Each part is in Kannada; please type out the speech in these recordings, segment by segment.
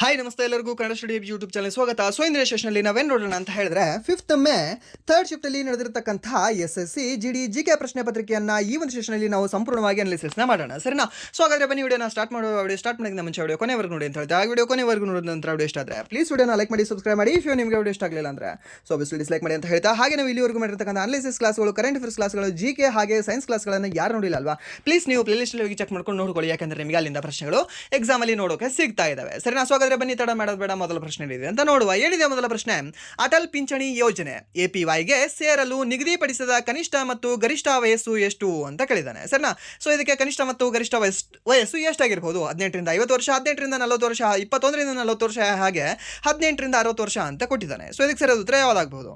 ಹಾಯ್ ನಮಸ್ತೆ ಎಲ್ಲರಿಗೂ ಕನ್ನಡ ಸ್ಟಡಿ ಯೂಟ್ಯೂಬ್ ಚಾನಲ್ ಸ್ವಾಗತ. ಸೊ ಇಂದಿನ ಸೆಷನಲ್ಲಿ ನಾವೇನು ನೋಡೋಣ ಅಂತ ಹೇಳಿದ್ರೆ 5th ಮೇ ಥರ್ಡ್ ಶಿಫ್ಟಲ್ಲಿ ನಡೆದಿರತಕ್ಕಂತಹ SSC GD GK ಪ್ರಶ್ನೆ ಪತ್ರಿಕೆಯನ್ನು ಈ ಒಂದು ಸೆಷನಲ್ಲಿ ನಾವು ಸಂಪೂರ್ಣವಾಗಿ ಅನಾಲಿಸಿಸ್ನ ಮಾಡೋಣ, ಸರಿನಾ? ಸೊ ಹಾಗಾದ್ರೆ ಬನ್ನಿ ವಿಡಿಯೋನ ಸ್ಟಾರ್ಟ್ ಮಾಡೋದಕ್ಕಿಂತ ಮುಂಚೆ ವಿಡಿಯೋ ಕೊನೆವರೆಗೂ ನೋಡಿ ಅಂತ ಹೇಳ್ತಾ ಆ ವಿಡಿಯೋ ಕೊನೆವರೆಗೂ ನೋಡಿದ ನಂತರ ವಿಡಿಯೋ ಇಷ್ಟ ಆದರೆ ಪ್ಲೀಸ್ ವಿಡಿಯೋನ ಲೈಕ್ ಮಾಡಿ, ಸಬ್ಸ್ಕ್ರೈಬ್ ಮಾಡಿ. ಇಫ್ ನಿಮಗೆ ವಿಡಿಯೋ ಇಷ್ಟ ಆಗಲಿಲ್ಲ ಅಂದರೆ ಸೊ ಆಬ್ವಿಯಸ್ಲಿ ಡಿಸ್ಲೈಕ್ ಮಾಡಿ ಅಂತ ಹೇಳ್ತಾ, ಹಾಗೆ ನಾವು ಇಲ್ಲಿವರೆಗೂ ಮಾಡಿರ್ತಕ್ಕಂಥ ಅನಾಲಿಸಿಸ್ ಕ್ಲಾಸ್ಗಳು, ಕರೆಂಟ್ ಅಫೇರ್ಸ್ ಕ್ಲಾಸ್ಗಳು, GK ಹಾಗೆ ಸೈನ್ಸ್ ಕ್ಲಾಸ್ಗಳನ್ನು ಯಾರು ನೋಡಿಲ್ಲ ಅಲ್ವಾ, ಪ್ಲೀಸ್ ನೀವು ಪ್ಲೇಲಿಸ್ಟಲ್ಲಿ ಹೋಗಿ ಚೆಕ್ ಮಾಡ್ಕೊಂಡು ನೋಡ್ಕೊಳ್ಳಿ, ಯಾಕಂದರೆ ನಿಮಗೆ ಅಲ್ಲಿಂದ ಪ್ರಶ್ನೆಗಳು ಎಕ್ಸಾಮಲ್ಲಿ ನೋಡೋಕೆ ಸಿಗ್ತಾ ಇದ್ದಾವೆ, ಸರಿನಾ? ಸೊ ಹಾಗಾದ್ರೆ ಬನ್ನಿ ತಡ ಮಾಡೋದು ಬೇಡ, ಮೊದಲ ಪ್ರಶ್ನೆ ಇದೆ ಅಂತ ನೋಡುವ. ಏನಿದೆ ಮೊದಲ ಪ್ರಶ್ನೆ? ಅಟಲ್ ಪಿಂಚಣಿ ಯೋಜನೆ APYಗೆ ಸೇರಲು ನಿಗದಿಪಡಿಸಿದ ಕನಿಷ್ಠ ಮತ್ತು ಗರಿಷ್ಠ ವಯಸ್ಸು ಎಷ್ಟು ಅಂತ ಕೇಳಿದ್ದಾನೆ, ಸರಿನಾ? ಸೊ ಇದಕ್ಕೆ ಕನಿಷ್ಠ ಮತ್ತು ಗರಿಷ್ಠ ವಯಸ್ಸು ಎಷ್ಟಾಗಿರ್ಬೋದು? 18ರಿಂದ 50 ವರ್ಷ, 18ರಿಂದ 40 ವರ್ಷ, 21ರಿಂದ 40 ವರ್ಷ, ಹಾಗೆ 18ರಿಂದ 60 ವರ್ಷ ಅಂತ ಕೊಟ್ಟಿದ್ದಾನೆ. ಸೊ ಇದಕ್ಕೆ ಸರಿಯಾದ ಉತ್ತರ ಯಾವ್ದಾಗ್ಬೋದು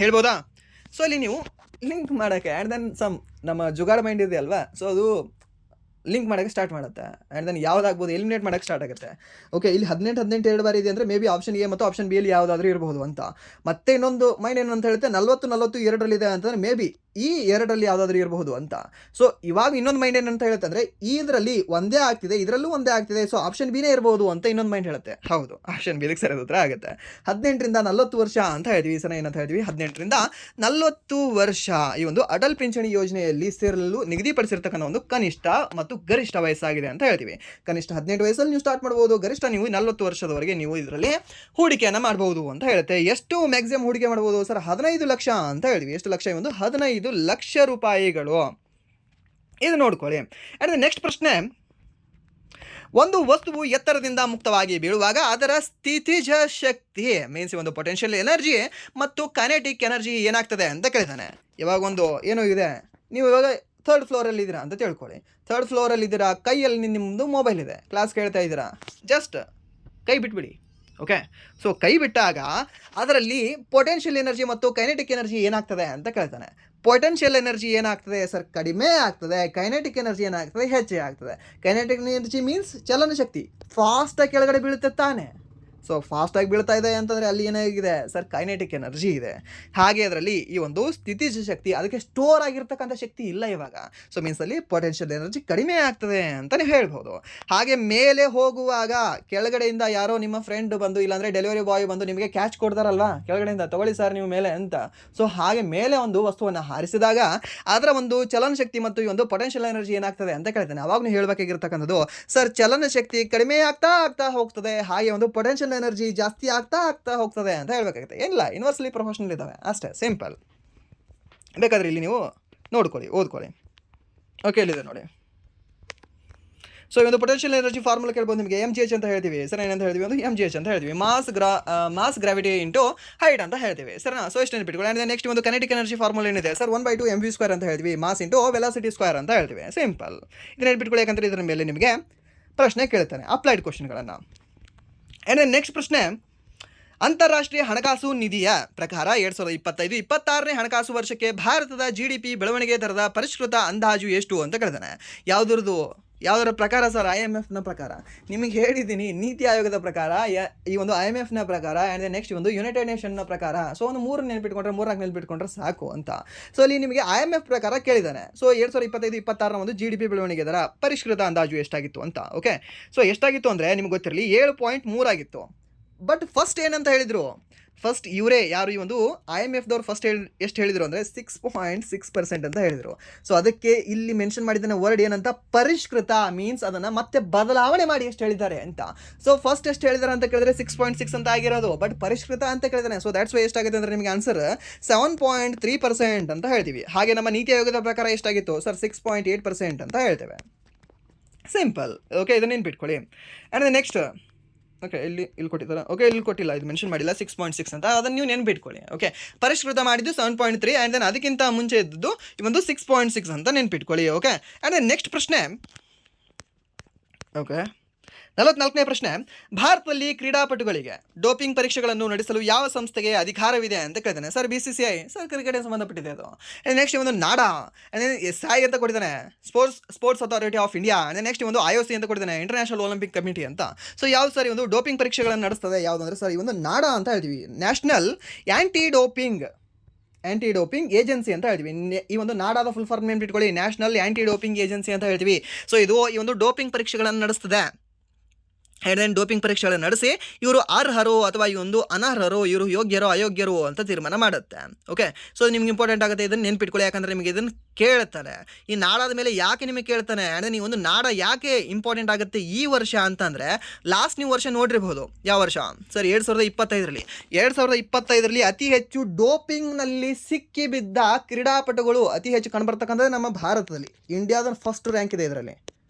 ಹೇಳ್ಬೋದಾ? ಸೊ ಇಲ್ಲಿ ನೀವು ಲಿಂಕ್ ಮಾಡೋಕ್ಕೆ ಆ್ಯಂಡ್ ದೆನ್ ನಮ್ಮ ಜುಗಾರ್ ಮೈಂಡ್ ಇದೆ ಅಲ್ವಾ, ಸೊ ಅದು ಲಿಂಕ್ ಮಾಡೋಕ್ಕೆ ಸ್ಟಾರ್ಟ್ ಮಾಡುತ್ತೆ ಆ್ಯಂಡ್ ದೆನ್ ಯಾವುದಾಗ್ಬೋದು ಎಲಿಮಿನೇಟ್ ಮಾಡೋಕ್ಕೆ ಸ್ಟಾರ್ಟ್ ಆಗುತ್ತೆ. ಓಕೆ, ಇಲ್ಲಿ 18 ಎರಡು ಬಾರಿ ಇದೆ ಅಂದರೆ ಮೇ ಬಿ ಆಪ್ಷನ್ ಎ ಮತ್ತು ಆಪ್ಷನ್ ಬಿ ಅಲ್ಲಿ ಯಾವುದಾದ್ರೂ ಇರಬಹುದು ಅಂತ. ಮತ್ತೆ ಇನ್ನೊಂದು ಮೈಂಡ್ ಏನು ಅಂತ ಹೇಳುತ್ತೆ, 40 ಎರಡರಲ್ಲಿದೆ ಅಂತಂದರೆ ಮೇ ಬಿ ಈ ಎರಡರಲ್ಲಿ ಯಾವುದಾದ್ರೂ ಇರಬಹುದು ಅಂತ. ಸೊ ಇವಾಗ ಇನ್ನೊಂದು ಮೈಂಡ್ ಏನಂತ ಹೇಳುತ್ತೆ ಅಂದರೆ ಇದರಲ್ಲಿ ಒಂದೇ ಆಗ್ತಿದೆ, ಇದರಲ್ಲೂ ಒಂದೇ ಆಗ್ತಿದೆ, ಸೊ ಆಪ್ಷನ್ ಬಿನೇ ಇರಬಹುದು ಅಂತ ಇನ್ನೊಂದು ಮೈಂಡ್ ಹೇಳುತ್ತೆ. ಹೌದು, ಆಪ್ಷನ್ ಬಿದಕ್ಕೆ ಸರಿಯಾದ ಉತ್ತರ ಆಗುತ್ತೆ. 18ರಿಂದ 40 ವರ್ಷ ಅಂತ ಹೇಳ್ತೀವಿ, ಸರ್ ಏನಂತ ಹೇಳ್ತೀವಿ? 18ರಿಂದ 40 ವರ್ಷ ಈ ಒಂದು ಅಟಲ್ ಪಿಂಚಣಿ ಯೋಜನೆಯಲ್ಲಿ ಸೇರಲು ನಿಗದಿಪಡಿಸಿರ್ತಕ್ಕಂಥ ಒಂದು ಕನಿಷ್ಠ ಮತ್ತು ಗರಿಷ್ಠ ವಯಸ್ಸಾಗಿದೆ ಅಂತ ಹೇಳ್ತೀವಿ. ಕನಿಷ್ಠ 18 ವಯಸ್ಸಲ್ಲಿ ನೀವು ಸ್ಟಾರ್ಟ್ ಮಾಡ್ಬೋದು, ಗರಿಷ್ಠ ನೀವು 40 ವರ್ಷದವರೆಗೆ ನೀವು ಇದರಲ್ಲಿ ಹೂಡಿಕೆಯನ್ನು ಮಾಡ್ಬೋದು ಅಂತ ಹೇಳುತ್ತೆ. ಎಷ್ಟು ಮ್ಯಾಕ್ಸಿಮಮ್ ಹೂಡಿಕೆ ಮಾಡ್ಬೋದು ಸರ್? 15 ಲಕ್ಷ ಅಂತ ಹೇಳ್ತೀವಿ. ಎಷ್ಟು ಲಕ್ಷ? ಒಂದು 15 ಲಕ್ಷ ರೂಪಾಯಿಗಳು. ಇದು ನೋಡ್ಕೊಳ್ಳಿ. ಆ್ಯಂಡ್ ನೆಕ್ಸ್ಟ್ ಪ್ರಶ್ನೆ, ಒಂದು ವಸ್ತುವು ಎತ್ತರದಿಂದ ಮುಕ್ತವಾಗಿ ಬೀಳುವಾಗ ಅದರ ಸ್ಥಿತಿಜ ಶಕ್ತಿ ಮೀನ್ಸ್ ಒಂದು ಪೊಟೆನ್ಷಿಯಲ್ ಎನರ್ಜಿ ಮತ್ತು ಕೈನೆಟಿಕ್ ಎನರ್ಜಿ ಏನಾಗ್ತದೆ ಅಂತ ಕೇಳಿದಾನೆ. ಇವಾಗ ಒಂದು ಏನೋ ಇದೆ, ನೀವು ಇವಾಗ 3rd ಫ್ಲೋರಲ್ಲಿ ಇದ್ದೀರಾ ಅಂತ ತಿಳ್ಕೊಳ್ಳಿ. 3rd ಫ್ಲೋರಲ್ಲಿ ಇದ್ದೀರಾ, ಕೈಯಲ್ಲಿ ನಿಮ್ಮದು ಮೊಬೈಲ್ ಇದೆ, ಕ್ಲಾಸ್ ಕೇಳ್ತಾ ಇದ್ದೀರಾ, ಜಸ್ಟ್ ಕೈ ಬಿಟ್ಬಿಡಿ. ಓಕೆ, ಸೊ ಕೈ ಬಿಟ್ಟಾಗ ಅದರಲ್ಲಿ ಪೊಟೆನ್ಷಿಯಲ್ ಎನರ್ಜಿ ಮತ್ತು ಕೈನೆಟಿಕ್ ಎನರ್ಜಿ ಏನಾಗ್ತದೆ ಅಂತ ಕೇಳ್ತಾನೆ. ಪೊಟೆನ್ಷಿಯಲ್ ಎನರ್ಜಿ ಏನಾಗ್ತದೆ ಸರ್? ಕಡಿಮೆ ಆಗ್ತದೆ. ಕೈನೆಟಿಕ್ ಎನರ್ಜಿ ಏನಾಗ್ತದೆ? ಹೆಚ್ಚೆ ಆಗ್ತದೆ. ಕೈನೆಟಿಕ್ ಎನರ್ಜಿ ಮೀನ್ಸ್ ಚಲನಶಕ್ತಿ, ಫಾಸ್ಟಾಗಿ ಕೆಳಗಡೆ ಬೀಳುತ್ತೆ ತಾನೆ. ಸೊ ಫಾಸ್ಟಾಗಿ ಬೀಳ್ತಾ ಇದೆ ಅಂತಂದರೆ ಅಲ್ಲಿ ಏನಾಗಿದೆ ಸರ್? ಕೈನೆಟಿಕ್ ಎನರ್ಜಿ ಇದೆ. ಹಾಗೆ ಅದರಲ್ಲಿ ಈ ಒಂದು ಸ್ಥಿತಿಜ ಶಕ್ತಿ, ಅದಕ್ಕೆ ಸ್ಟೋರ್ ಆಗಿರ್ತಕ್ಕಂಥ ಶಕ್ತಿ ಇಲ್ಲ ಇವಾಗ. ಸೊ ಮೀನ್ಸ್ ಅಲ್ಲಿ ಪೊಟೆನ್ಷಿಯಲ್ ಎನರ್ಜಿ ಕಡಿಮೆ ಆಗ್ತದೆ ಅಂತಲೇ ಹೇಳ್ಬೋದು. ಹಾಗೆ ಮೇಲೆ ಹೋಗುವಾಗ ಕೆಳಗಡೆಯಿಂದ ಯಾರೋ ನಿಮ್ಮ ಫ್ರೆಂಡ್ ಬಂದು, ಇಲ್ಲಾಂದರೆ ಡೆಲಿವರಿ ಬಾಯ್ ಬಂದು ನಿಮಗೆ ಕ್ಯಾಚ್ ಕೊಡ್ತಾರಲ್ವಾ ಕೆಳಗಡೆಯಿಂದ, ತಗೊಳ್ಳಿ ಸರ್ ನೀವು ಮೇಲೆ ಅಂತ. ಸೊ ಹಾಗೆ ಮೇಲೆ ಒಂದು ವಸ್ತುವನ್ನು ಹಾರಿಸಿದಾಗ ಅದರ ಒಂದು ಚಲನಶಕ್ತಿ ಮತ್ತು ಈ ಒಂದು ಪೊಟೆನ್ಷಿಯಲ್ ಎನರ್ಜಿ ಏನಾಗ್ತದೆ ಅಂತ ಕೇಳ್ತೇನೆ. ಅವಾಗ ನೀವು ಹೇಳಬೇಕಾಗಿರ್ತಕ್ಕಂಥದ್ದು ಸರ್ ಚಲನಶಕ್ತಿ ಕಡಿಮೆ ಆಗ್ತಾ ಹೋಗ್ತದೆ, ಹಾಗೆ ಒಂದು ಪೊಟೆನ್ಷಿಯಲ್ ಎನರ್ಜಿ ಜಾಸ್ತಿ ಆಗ್ತಾ ಹೋಗ್ತದೆ ಅಂತ ಹೇಳ್ಬೇಕಾಗುತ್ತೆ. ಏನಿಲ್ಲ, ಇನ್ವರ್ಸ್ಲಿ ಪ್ರೊಫೆಷನಲ್ ಇದ್ದಾವೆ ಅಷ್ಟೇ, ಸಿಂಪಲ್. ಬೇಕಾದ್ರೆ ಇಲ್ಲಿ ನೀವು ನೋಡ್ಕೊಳ್ಳಿ, ಓದ್ಕೊಳ್ಳಿ. ಓಕೆ, ಇಲ್ಲಿದೆ ನೋಡಿ. ಸೊ ಈ ಒಂದು ಪೊಟೆನ್ಷಿಯಲ್ ಎನರ್ಜಿ ಫಾರ್ಮುಲಾ ಕೇಳ್ಬೋದು ನಿಮಗೆ. MGH ಅಂತ ಹೇಳ್ತೀವಿ ಸರ್. ಏನಂತ ಹೇಳ್ತೀವಿ? ಒಂದು MGH ಅಂತ ಹೇಳ್ತೀವಿ, ಮಾಸ್ ಗ್ರಾವಿಟಿ ಇಂಟು ಹೈಟ್ ಅಂತ ಹೇಳ್ತೀವಿ, ಸರಿನಾ? ಸೊ ಎಷ್ಟು ನೆನಪಿಟ್ಕೊಳ್ಳಿ. ಆ್ಯಂಡ್ ನೆಕ್ಸ್ಟ್ ಒಂದು ಕೈನೆಟಿಕ್ ಎನರ್ಜಿ ಫಾರ್ಮುಲಾ ಏನಿದೆ ಸರ್? 1/2 mv² ಅಂತ ಹೇಳ್ತೀವಿ, ಮಾಸ್ ಇಂಟು ವೆಲಾಸಿಟಿ ಸ್ಕ್ವೇರ್ ಅಂತ ಹೇಳ್ತೀವಿ, ಸಿಂಪಲ್. ಇದು ನೆನಪಿಟ್ಕೊಳ್ಳಿ, ಯಾಕಂದರೆ ಇದರ ಮೇಲೆ ನಿಮಗೆ ಪ್ರಶ್ನೆ ಕೇಳ್ತಾನೆ, ಅಪ್ಲೈಡ್ ಕ್ವಶನ್ಗಳನ್ನು. ಆ್ಯಂಡ್ ನೆಕ್ಸ್ಟ್ ಪ್ರಶ್ನೆ, ಅಂತಾರಾಷ್ಟ್ರೀಯ ಹಣಕಾಸು ನಿಧಿಯ ಪ್ರಕಾರ 2025-26ನೇ ಹಣಕಾಸು ವರ್ಷಕ್ಕೆ ಭಾರತದ GDP ಬೆಳವಣಿಗೆ ದರದ ಪರಿಷ್ಕೃತ ಅಂದಾಜು ಎಷ್ಟು ಅಂತ ಕೇಳ್ತಾನೆ. ಯಾವುದರ ಪ್ರಕಾರ ಸರ್? IMFನ ಪ್ರಕಾರ. ನಿಮಗೆ ಹೇಳಿದ್ದೀನಿ, ನೀತಿ ಆಯೋಗದ ಪ್ರಕಾರ, ಈ ಒಂದು IMFನ ಪ್ರಕಾರ, ಆ್ಯಂಡ್ ನೆಕ್ಸ್ಟ್ ಒಂದು ಯುನೈಟೆಡ್ ನೇಷನ್ನ ಪ್ರಕಾರ. ಸೊ ಒಂದು 3 ನೆನಪಿಟ್ಕೊಂಡ್ರೆ ಸಾಕು ಅಂತ. ಸೊ ಅಲ್ಲಿ ನಿಮಗೆ IMF ಪ್ರಕಾರ ಕೇಳಿದ್ದಾನೆ. ಸೊ 2025-26ರ ಒಂದು GDP ಬೆಳವಣಿಗೆ ದರ ಪರಿಷ್ಕೃತ ಅಂದಾಜು ಎಷ್ಟಾಗಿತ್ತು ಅಂತ. ಓಕೆ, ಸೊ ಎಷ್ಟಾಗಿತ್ತು ಅಂದರೆ ನಿಮ್ಗೆ ಗೊತ್ತಿರಲಿ, 7.3 ಆಗಿತ್ತು. ಬಟ್ ಫಸ್ಟ್ ಏನಂತ ಹೇಳಿದರು? ಫಸ್ಟ್ ಇವರೇ ಯಾರು ಈ ಒಂದು IMFದವ್ರು ಫಸ್ಟ್ ಎಷ್ಟು ಹೇಳಿದರು ಅಂದರೆ 6.6% ಅಂತ ಹೇಳಿದರು. ಸೊ ಅದಕ್ಕೆ ಇಲ್ಲಿ ಮೆನ್ಷನ್ ಮಾಡಿದ್ದಾನೆ ವರ್ಡ್ ಏನಂತ? ಪರಿಷ್ಕೃತ. ಮೀನ್ಸ್ ಅದನ್ನು ಮತ್ತೆ ಬದಲಾವಣೆ ಮಾಡಿ ಎಷ್ಟು ಹೇಳಿದ್ದಾರೆ ಅಂತ. ಸೊ ಫಸ್ಟ್ ಎಷ್ಟು ಹೇಳಿದ್ದಾರೆ ಅಂತ ಕೇಳಿದ್ರೆ 6.6 ಅಂತ ಆಗಿರೋದು, ಬಟ್ ಪರಿಷ್ಕೃತ ಅಂತ ಕೇಳಿದ್ದಾನೆ. ಸೊ ದ್ಯಾಟ್ಸ್ ವೈ ಎಷ್ಟಾಗುತ್ತೆ ಅಂದರೆ ನಿಮಗೆ ಆನ್ಸರ್ 7.3% ಅಂತ ಹೇಳ್ತೀವಿ. ಹಾಗೆ ನಮ್ಮ ನೀತಿ ಆಯೋಗದ ಪ್ರಕಾರ ಎಷ್ಟಾಗಿತ್ತು ಸರ್? 6.8% ಅಂತ ಹೇಳ್ತೇವೆ, ಸಿಂಪಲ್. ಓಕೆ, ಇದನ್ನು ನೆನ್ಪಿಟ್ಕೊಳ್ಳಿ. ಆ್ಯಂಡ್ ನೆಕ್ಸ್ಟ್, ಓಕೆ, ಇಲ್ಲಿ ಕೊಟ್ಟಿದ್ದಾರೆ. ಓಕೆ, ಇಲ್ಲಿ ಕೊಟ್ಟಿಲ್ಲ, ಇದು ಮೆನ್ಷನ್ ಮಾಡಿಲ್ಲ 6.6 ಅಂತ, ಅದನ್ನು ನೀವು ನೆನ್ಪಿಟ್ಕೊಳ್ಳಿ. ಓಕೆ, ಪರಿಷ್ಕೃತ ಮಾಡಿದ್ದು 7.3 ಆ್ಯಂಡ್ ದೆನ್ ಅದಕ್ಕಿಂತ ಮುಂಚೆ ಇದ್ದದ್ದು ಈ ಒಂದು 6.6 ಅಂತ ನೆನ್ಪಿಟ್ಕೊಳ್ಳಿ. ಓಕೆ, ಆ್ಯಂಡ್ ದೆನ್ ನೆಕ್ಸ್ಟ್ ಪ್ರಶ್ನೆ. ಓಕೆ, 44ನೇ ಪ್ರಶ್ನೆ, ಭಾರತದಲ್ಲಿ ಕ್ರೀಡಾಪಟುಗಳಿಗೆ ಡೋಪಿಂಗ್ ಪರೀಕ್ಷೆಗಳನ್ನು ನಡೆಸಲು ಯಾವ ಸಂಸ್ಥೆಗೆ ಅಧಿಕಾರವಿದೆ ಅಂತ ಕೇಳ್ತಾನೆ. ಸರ್ BCCI, ಸರ್ ಕ್ರಿಕೆಟ್ಗೆ ಸಂಬಂಧಪಟ್ಟಿದೆ ಅದು. ನೆಕ್ಸ್ಟ್ ಒಂದು ನಾಡಾ, SI ಅಂತ ಕೊಟ್ಟಿದ್ದಾನೆ, sports authority of India. Next ಒಂದು IOC ಅಂತ ಕೊಟ್ಟಿದ್ದಾನೆ, ಇಂಟರ್ನ್ಯಾಷನಲ್ ಒಲಿಂಪಿಕ್ ಕಮಿಟಿ ಅಂತ. ಸೊ ಯಾವ್ದು ಸರ್ ಒಂದು ಡೋಪಿಂಗ್ ಪರೀಕ್ಷೆಗಳನ್ನು ನಡೆಸ್ತದೆ? ಯಾವುದಂದ್ರೆ ಸರ್ ಈ ಒಂದು ನಾಡಾ ಅಂತ ಹೇಳ್ತೀವಿ, ನ್ಯಾಷನಲ್ ಆ್ಯಂಟಿ ಡೋಪಿಂಗ್ ಏಜೆನ್ಸಿ ಅಂತ ಹೇಳ್ತೀವಿ. ಈ ಒಂದು ನಾಡಾದ ಫುಲ್ ಫಾರ್ಮ್ ನೆನ್ಪಿಟ್ಕೊಳ್ಳಿ, ನ್ಯಾಷನಲ್ ಆ್ಯಂಟಿ ಡೋಪಿಂಗ್ ಏಜೆನ್ಸಿ ಅಂತ ಹೇಳ್ತೀವಿ. ಸೊ ಇದು ಈ ಒಂದು ಡೋಪಿಂಗ್ ಪರೀಕ್ಷೆಗಳನ್ನು ನಡೆಸ್ತದೆ. ಆ್ಯಂಡ್ ದೆನ್ ಡೋಪಿಂಗ್ ಪರೀಕ್ಷೆಗಳನ್ನು ನಡೆಸಿ ಇವರು ಅರ್ಹರೋ ಅಥವಾ ಈ ಒಂದು ಅನರ್ಹರೋ, ಇವರು ಯೋಗ್ಯರೋ ಅಯೋಗ್ಯರೋ ಅಂತ ತೀರ್ಮಾನ ಮಾಡುತ್ತೆ. ಓಕೆ, ಸೊ ನಿಮ್ಗೆ ಇಂಪಾರ್ಟೆಂಟ್ ಆಗುತ್ತೆ, ಇದನ್ನು ನೆನ್ಪಿಟ್ಕೊಳ್ಳಿ, ಯಾಕಂದರೆ ನಿಮಗೆ ಇದನ್ನು ಕೇಳ್ತಾನೆ. ಈ ನಾಡಾದ ಮೇಲೆ ಯಾಕೆ ನಿಮಗೆ ಕೇಳ್ತಾನೆ ಅಂದರೆ, ನೀವು ಒಂದು ನಾಡ ಯಾಕೆ ಇಂಪಾರ್ಟೆಂಟ್ ಆಗುತ್ತೆ ಈ ವರ್ಷ ಅಂತಂದರೆ, ಲಾಸ್ಟ್ ನೀವು ವರ್ಷ ನೋಡಿರ್ಬೋದು. ಯಾವ ವರ್ಷ ಸರ್? 2025ರಲ್ಲಿ ಅತಿ ಹೆಚ್ಚು ಡೋಪಿಂಗ್ನಲ್ಲಿ ಸಿಕ್ಕಿ ಬಿದ್ದ ಕ್ರೀಡಾಪಟುಗಳು ಅತಿ ಹೆಚ್ಚು ಕಂಡುಬರ್ತಕ್ಕಂಥದ್ದು ನಮ್ಮ ಭಾರತದಲ್ಲಿ. ಇಂಡಿಯಾದ ಫಸ್ಟ್ ರ್ಯಾಂಕ್ ಇದೆ ಇದರಲ್ಲಿ,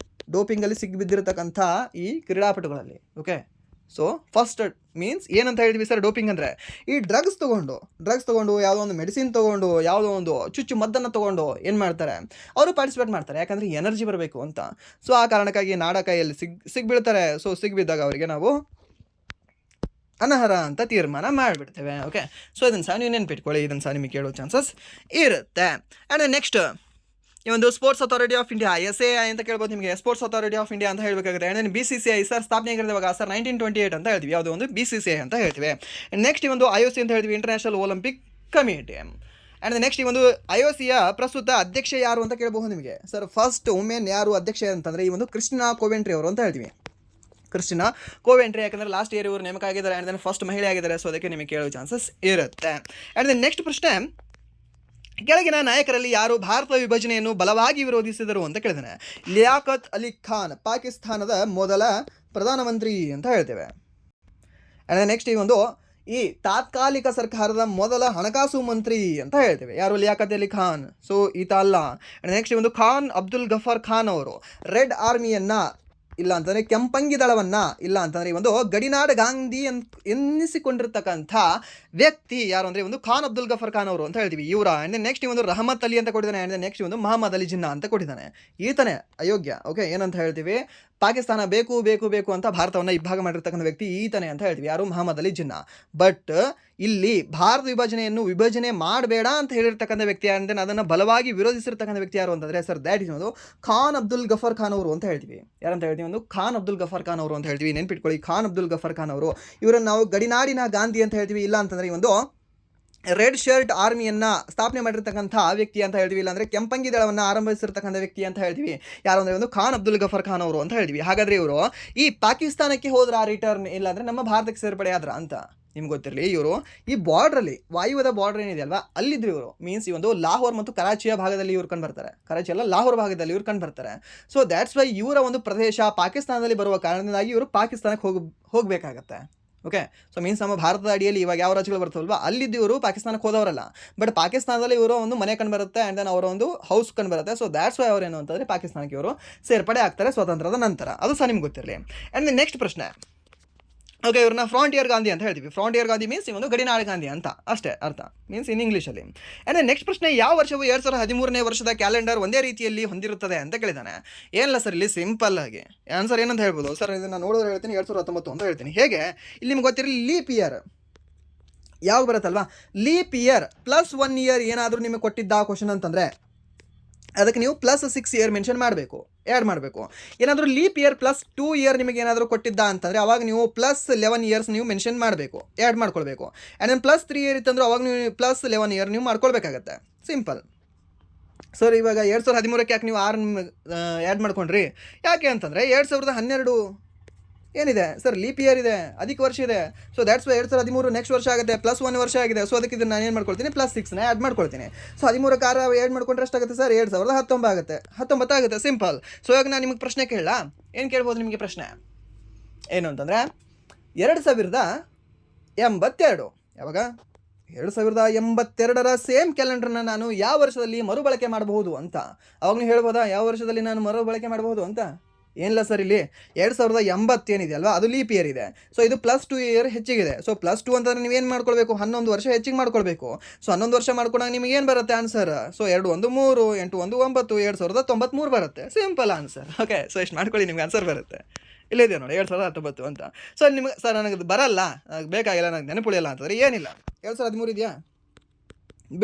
ಡೋಪಿಂಗಲ್ಲಿ ಸಿಕ್ಕಿಬಿದ್ದಿರತಕ್ಕಂಥ ಈ ಕ್ರೀಡಾಪಟುಗಳಲ್ಲಿ. ಓಕೆ, ಸೊ ಫಸ್ಟ್ ಮೀನ್ಸ್ ಏನಂತ ಹೇಳಿದ್ವಿ ಸರ್? ಡೋಪಿಂಗ್ ಅಂದರೆ ಈ ಡ್ರಗ್ಸ್ ತೊಗೊಂಡು ಯಾವುದೋ ಒಂದು ಮೆಡಿಸಿನ್ ತೊಗೊಂಡು, ಯಾವುದೋ ಒಂದು ಚುಚ್ಚು ಮದ್ದನ್ನು ತೊಗೊಂಡು ಏನು ಮಾಡ್ತಾರೆ, ಅವರು ಪಾರ್ಟಿಸಿಪೇಟ್ ಮಾಡ್ತಾರೆ, ಯಾಕಂದರೆ ಎನರ್ಜಿ ಬರಬೇಕು ಅಂತ. ಸೊ ಆ ಕಾರಣಕ್ಕಾಗಿ ನಾಡ ಕೈಯಲ್ಲಿ ಸಿಗ್ಬೀಳ್ತಾರೆ. ಸೊ ಸಿಗ್ಬಿದ್ದಾಗ ಅವರಿಗೆ ನಾವು ಅನರ್ಹ ಅಂತ ತೀರ್ಮಾನ ಮಾಡಿಬಿಡ್ತೇವೆ. ಓಕೆ, ಸೊ ಇದನ್ನು ಸಹ ನೀವು ನೆನ್ಪಿಟ್ಕೊಳ್ಳಿ, ಇದನ್ನು ಸಹ ನಿಮಗೆ ಕೇಳೋ ಚಾನ್ಸಸ್ ಇರುತ್ತೆ. ಆ್ಯಂಡ್ ನೆಕ್ಸ್ಟ್ ಈ ಒಂದು sports authority of India, SAI ಅಂತ ಕೇಳ್ಬೋದು ನಿಮಗೆ. ಸ್ಪೋರ್ಟ್ಸ್ ಅಥಾರಿಟಿ ಆಫ್ ಇಂಡಿಯಾ ಅಂತ ಹೇಳಬೇಕಾಗುತ್ತೆ. ಆ್ಯಂಡ್ BCCI ಸರ್ ಸ್ಥಾಪನೆ ಆಗಿರೋದು ಇವಾಗ ಸರ್ 1928 ಅಂತ ಹೇಳ್ತೀವಿ, ಯಾವುದೋ ಒಂದು BCCI ಅಂತ ಹೇಳ್ತೀವಿ. ನೆಕ್ಸ್ಟ್ ಈ ಒಂದು IOC ಅಂತ ಹೇಳ್ತೀವಿ, international Olympic committee. And next ಈ ಒಂದು IOCಯ ಪ್ರಸ್ತುತ ಅಧ್ಯಕ್ಷ ಯಾರು ಅಂತ ಕೇಳಬಹುದು ನಿಮಗೆ. ಸರ್ ಫಸ್ಟ್ ವುಮೆನ್ ಯಾರು ಅಧ್ಯಕ್ಷ ಅಂತಂದರೆ ಈ ಒಂದು ಕ್ರಿಸ್ಟಿನಾ ಕೋವೆಂಟ್ರಿ ಅವರು ಅಂತ ಹೇಳ್ತೀವಿ. ಕ್ರಿಸ್ಟಿನಾ ಕೋವೆಂಟ್ರಿ, ಯಾಕಂದರೆ ಲಾಸ್ಟ್ ಇಯರ್ ಇವರು ನೇಮಕ ಆಗಿದ್ದಾರೆ. ಆ್ಯಂಡ್ ದೆನ್ ಫಸ್ಟ್ ಮಹಿಳೆ ಆಗಿದ್ದಾರೆ. ಸೊ ಅದಕ್ಕೆ ನಿಮಗೆ ಕೇಳೋ ಚಾನ್ಸಸ್ ಇರುತ್ತೆ. ಆ್ಯಂಡ್ ದೆನ್ ನೆಕ್ಸ್ಟ್ ಪ್ರಶ್ನೆ, ಕೆಳಗಿನ ನಾಯಕರಲ್ಲಿ ಯಾರು ಭಾರತ ವಿಭಜನೆಯನ್ನು ಬಲವಾಗಿ ವಿರೋಧಿಸಿದರು ಅಂತ ಕೇಳಿದಾನೆ. ಲಿಯಾಕತ್ ಅಲಿ ಖಾನ್ ಪಾಕಿಸ್ತಾನದ ಮೊದಲ ಪ್ರಧಾನಮಂತ್ರಿ ಅಂತ ಹೇಳ್ತೇವೆ. ಆ್ಯಂಡ್ ನೆಕ್ಸ್ಟ್ ಈ ತಾತ್ಕಾಲಿಕ ಸರ್ಕಾರದ ಮೊದಲ ಹಣಕಾಸು ಮಂತ್ರಿ ಅಂತ ಹೇಳ್ತೇವೆ. ಯಾರು? ಲಿಯಾಕತ್ ಅಲಿ ಖಾನ್. ಸೊ ಈತ ಅಲ್ಲ. ನೆಕ್ಸ್ಟ್ ಖಾನ್ ಅಬ್ದುಲ್ ಗಫರ್ ಖಾನ್ ಅವರು ರೆಡ್ ಆರ್ಮಿಯನ್ನು, ಇಲ್ಲ ಅಂತಂದರೆ ಕೆಂಪಂಗಿ ದಳವನ್ನು, ಇಲ್ಲ ಅಂತಂದರೆ ಗಡಿನಾಡ ಗಾಂಧಿ ಎನ್ನಿಸಿಕೊಂಡಿರ್ತಕ್ಕಂಥ ವ್ಯಕ್ತಿ ಯಾರು ಅಂದರೆ ಖಾನ್ ಅಬ್ದುಲ್ ಗಫರ್ ಖಾನ್ ಅವರು ಅಂತ ಹೇಳ್ತೀವಿ, ಇವರ. ಆ್ಯಂಡ್ ನೆಕ್ಸ್ಟ್ ರಹಮತ್ ಅಲಿ ಅಂತ ಕೊಟ್ಟಿದ್ದಾನೆ. ಆ್ಯಂಡ್ ನೆಕ್ಸ್ಟ್ ಮೊಹಮ್ಮದ್ ಅಲಿ ಜಿನ್ನಾ ಅಂತ ಕೊಟ್ಟಿದ್ದಾನೆ. ಈತನೇ ಅಯೋಗ್ಯ. ಓಕೆ, ಏನಂತ ಹೇಳ್ತೀವಿ? ಪಾಕಿಸ್ತಾನ ಬೇಕು ಬೇಕು ಬೇಕು ಅಂತ ಭಾರತವನ್ನು ಇಬ್ಬಾಗ ಮಾಡಿರ್ತಕ್ಕಂಥ ವ್ಯಕ್ತಿ ಈತನೇ ಅಂತ ಹೇಳ್ತೀವಿ. ಯಾರು? ಮೊಹಮ್ಮದ್ ಅಲಿ ಜಿನ್ನಾ. ಬಟ್ ಇಲ್ಲಿ ಭಾರತ ವಿಭಜನೆ ಮಾಡಬೇಡ ಅಂತ ಹೇಳಿರ್ತಕ್ಕಂಥ ವ್ಯಕ್ತಿ, ಆ್ಯಂಡ್ ದೆನ್ ಅದನ್ನು ಬಲವಾಗಿ ವಿರೋಧಿಸಿರ್ತಕ್ಕಂಥ ವ್ಯಕ್ತಿ ಯಾರು ಅಂತಂದರೆ sir that is Khan Abdul Ghaffar Khan ಅವರು ಅಂತ ಹೇಳ್ತೀವಿ. ಯಾರಂತ ಹೇಳ್ತೀವಿ? ಖಾನ್ ಅಬ್ದುಲ್ ಗಫರ್ ಖಾನ್ ಅವರು ಅಂತ ಹೇಳ್ತೀವಿ. ನೆನ್ಪಿಟ್ಕೊಳ್ಳಿ, ಖಾನ್ ಅಬ್ದುಲ್ ಗಫರ್ ಖಾನ್ ಅವರು. ಇವರನ್ನು ನಾವು ಗಡಿನಾಡಿನ ಗಾಂಧಿ ಅಂತ ಹೇಳ್ತೀವಿ. ಇಲ್ಲ ಅಂತಂದರೆ ರೆಡ್ ಶರ್ಟ್ ಆರ್ಮಿಯನ್ನು ಸ್ಥಾಪನೆ ಮಾಡಿರ್ತಕ್ಕಂಥ ವ್ಯಕ್ತಿ ಅಂತ ಹೇಳ್ತೀವಿ. ಇಲ್ಲಾಂದರೆ ಕೆಂಪಂಗಿ ದಳವನ್ನು ಆರಂಭಿಸಿರ್ತಕ್ಕಂಥ ವ್ಯಕ್ತಿ ಅಂತ ಹೇಳ್ತೀವಿ. ಯಾರು ಅಂದರೆ ಖಾನ್ ಅಬ್ದುಲ್ ಗಫರ್ ಖಾನ್ ಅವರು ಅಂತ ಹೇಳ್ತೀವಿ. ಹಾಗಾದರೆ ಇವರು ಈ ಪಾಕಿಸ್ತಾನಕ್ಕೆ ಹೋದ್ರ ರಿಟರ್ನ್, ಇಲ್ಲಾಂದರೆ ನಮ್ಮ ಭಾರತಕ್ಕೆ ಸೇರ್ಪಡೆ ಆದ್ರ ಅಂತ ನಿಮ್ಗೆ ಗೊತ್ತಿರಲಿ. ಇವರು ಈ ಬಾರ್ಡ್ರಲ್ಲಿ, ವಾಯುವ್ಯದ ಬಾರ್ಡರ್ ಏನಿದೆ ಅಲ್ವಾ, ಅಲ್ಲಿದ್ರು ಇವರು. ಮೀನ್ಸ್ ಲಾಹೋರ್ ಮತ್ತು ಕರಾಚಿಯ ಭಾಗದಲ್ಲಿ ಇವ್ರು ಕಂಡು ಬರ್ತಾರೆ. ಕರಾಚಿ ಅಲ್ಲ, ಲಾಹೋರ್ ಭಾಗದಲ್ಲಿ ಇವ್ರು ಕಂಡು ಬರ್ತಾರೆ. ಸೊ ದ್ಯಾಟ್ಸ್ ವೈ ಇವರ ಪ್ರದೇಶ ಪಾಕಿಸ್ತಾನದಲ್ಲಿ ಬರುವ ಕಾರಣದಿಂದಾಗಿ ಇವರು ಪಾಕಿಸ್ತಾನಕ್ಕೆ ಹೋಗಬೇಕಾಗತ್ತೆ. ಓಕೆ, ಸೊ ಮೀನ್ಸ್ ನಮ್ಮ ಭಾರತದ ಅಡಿಯಲ್ಲಿ ಇವಾಗ ಯಾವ ರಾಜ್ಯಗಳು ಬರ್ತವಲ್ವಾ, ಅಲ್ಲಿದ್ದು ಇವರು ಪಾಕಿಸ್ತಾನಕ್ಕೆ ಹೋದವರಲ್ಲ. ಬಟ್ ಪಾಕಿಸ್ತಾನದಲ್ಲಿ ಇವರು ಮನೆ ಕಂಡು ಬರುತ್ತೆ. ಆ್ಯಂಡ್ ದೆನ್ ಅವರ ಹೌಸ್ ಕಂಡು ಬರುತ್ತೆ. ಸೊ ದ್ಯಾಟ್ಸ್ ವೈ ಅವರೇನು ಅಂತಂದರೆ ಪಾಕಿಸ್ತಾನಕ್ಕೆ ಇವರು ಸೇರ್ಪಡೆ ಆಗ್ತಾರೆ ಸ್ವಾತಂತ್ರ್ಯದ ನಂತರ. ಅದು ಸಹ ನಿಮ್ಗೆ ಗೊತ್ತಿರಲಿ. ಆ್ಯಂಡ್ ನೆಕ್ಸ್ಟ್ ಪ್ರಶ್ನೆ, ಓಕೆ, ಇವ್ರನ್ನ ಫ್ರಾಂಟಿಯರ್ ಗಾಂಧಿ ಅಂತ ಹೇಳ್ತೀವಿ. ಫ್ರಾಂಟಿಯರ್ ಗಾಂಧಿ ಮೀನ್ಸ್ ಗಡಿನಾಡ ಗಾಂಧಿ ಅಂತ ಅಷ್ಟೇ ಅರ್ಥ, ಮೀನ್ಸ್ ಇನ್ ಇಂಗ್ಲೀಷಲ್ಲಿ. ಆ್ಯಂಡ್ ನೆಕ್ಸ್ಟ್ ಪ್ರಶ್ನೆ, ಯಾವ ವರ್ಷವು 2013ನೇ ವರ್ಷದ ಕ್ಯಾಲೆಂಡರ್ ಒಂದೇ ರೀತಿಯಲ್ಲಿ ಹೊಂದಿರುತ್ತದೆ ಅಂತ ಕೇಳಿದಾನೆ. ಏನಿಲ್ಲ ಸರ್, ಇಲ್ಲಿ ಸಿಂಪಲ್ ಆಗಿ ಆನ್ಸರ್ ಏನಂತ ಹೇಳ್ಬೋದು ಸರ್, ಇದನ್ನು ನೋಡಿದ್ರೆ ಹೇಳ್ತೀನಿ 2019 ಅಂತ ಹೇಳ್ತೀನಿ. ಹೇಗೆ? ಇಲ್ಲಿ ನಿಮ್ಗೆ ಗೊತ್ತಿರಲಿ, ಲೀಪ್ ಇಯರ್ ಯಾವಾಗ ಬರುತ್ತಲ್ವಾ, ಲೀಪ್ ಇಯರ್ +1 ಇಯರ್ ಏನಾದರೂ ನಿಮಗೆ ಕೊಟ್ಟಿದ್ದ ಕ್ವಶನ್ ಅಂತಂದರೆ ಅದಕ್ಕೆ ನೀವು +6 ಇಯರ್ ಮೆನ್ಷನ್ ಮಾಡಬೇಕು, ಆ್ಯಡ್ ಮಾಡಬೇಕು. ಏನಾದರೂ ಲೀಪ್ ಇಯರ್ +2 ಇಯರ್ ನಿಮಗೆ ಏನಾದರೂ ಕೊಟ್ಟಿದ್ದ ಅಂತಂದರೆ ಅವಾಗ ನೀವು +11 ಇಯರ್ಸ್ ನೀವು ಮೆನ್ಷನ್ ಮಾಡಬೇಕು, ಆ್ಯಡ್ ಮಾಡ್ಕೊಳ್ಬೇಕು. ಆ್ಯಂಡ್ ದೆನ್ +3 ಇಯರ್ ಇತ್ತಂದ್ರೆ ಅವಾಗ ನೀವು +11 ಇಯರ್ ನೀವು ಮಾಡ್ಕೊಳ್ಬೇಕಾಗತ್ತೆ. ಸಿಂಪಲ್. ಸರ್ ಇವಾಗ 2013ಕ್ಕೆ ಯಾಕೆ ನೀವು 6 ಆ್ಯಡ್ ಮಾಡ್ಕೊಂಡ್ರಿ? ಯಾಕೆ ಅಂತಂದರೆ 2012 ಏನಿದೆ ಸರ್, ಲೀಪ್ ಇಯರ್ ಇದೆ, ಅಧಿಕ ವರ್ಷ ಇದೆ. ಸೊ ದ್ಯಾಟ್ಸ್ ವೈ 2013 ನೆಕ್ಸ್ಟ್ ವರ್ಷ ಆಗುತ್ತೆ, +1 ವರ್ಷ ಆಗಿದೆ. ಸೊ ಅದಕ್ಕೆ ಇದನ್ನು ನಾನು ಏನು ಮಾಡ್ಕೊಳ್ತೀನಿ, +6ನ ಆ್ಯಡ್ ಮಾಡ್ಕೊಳ್ತೀನಿ. ಸೊ 13ಕ್ಕೆ 6 ಆ್ಯಡ್ ಮಾಡ್ಕೊಂಡ್ರೆ ಎಷ್ಟಾಗುತ್ತೆ ಸರ್? 2019 ಆಗುತ್ತೆ. 19 ಆಗುತ್ತೆ. ಸಿಂಪಲ್. ಸೊ ಇವಾಗ ನಾನು ನಿಮಗೆ ಪ್ರಶ್ನೆ ಕೇಳಲ್ಲ, ಏನು ಕೇಳ್ಬೋದು ನಿಮಗೆ ಪ್ರಶ್ನೆ ಏನು ಅಂತಂದರೆ 2082 ಯಾವಾಗ 2082ರ ಸೇಮ್ ಕ್ಯಾಲೆಂಡರ್ನ ನಾನು ಯಾವ ವರ್ಷದಲ್ಲಿ ಮರುಬಳಕೆ ಮಾಡಬಹುದು ಅಂತ. ಅವಾಗ ನೀವು ಹೇಳ್ಬೋದಾ ಯಾವ ವರ್ಷದಲ್ಲಿ ನಾನು ಮರುಬಳಕೆ ಮಾಡಬಹುದು ಅಂತ? ಏನಿಲ್ಲ ಸರ್, ಇಲ್ಲಿ 2080 ಏನಿದೆ ಅಲ್ವಾ, ಅದು ಲೀಪ್ ಇಯರ್ ಇದೆ. ಸೊ ಇದು +2 ಇಯರ್ ಹೆಚ್ಚಿಗಿದೆ. ಸೊ +2 ಅಂತಂದರೆ ನೀವೇನು ಮಾಡ್ಕೊಳ್ಬೇಕು, 11 ವರ್ಷ ಹೆಚ್ಚಿಗೆ ಮಾಡ್ಕೊಳ್ಬೇಕು. ಸೊ 11 ವರ್ಷ ಮಾಡ್ಕೊಂಡಾಗ ನಿಮಗೆ ಏನು ಬರುತ್ತೆ ಆನ್ಸರ್? ಸೊ 2 1 3 8 1 9 2093 ಬರುತ್ತೆ. Simple answer. ಓಕೆ, ಸೊ ಇಷ್ಟು ಮಾಡ್ಕೊಳ್ಳಿ, ನಿಮ್ಗೆ ಆನ್ಸರ್ ಬರುತ್ತೆ. ಇಲ್ಲಿದೆ ನೋಡಿ 2019 ಅಂತ. ಸೊ ನಿಮಗೆ ಸರ್ ನನಗೆ ಬರಲ್ಲ, ನನಗೆ ಬೇಕಾಗಿಲ್ಲ, ನನಗೆ ನೆನಪುಳಿಯಲ್ಲ ಅಂತಂದರೆ ಏನಿಲ್ಲ, 2013 ಇದೆಯಾ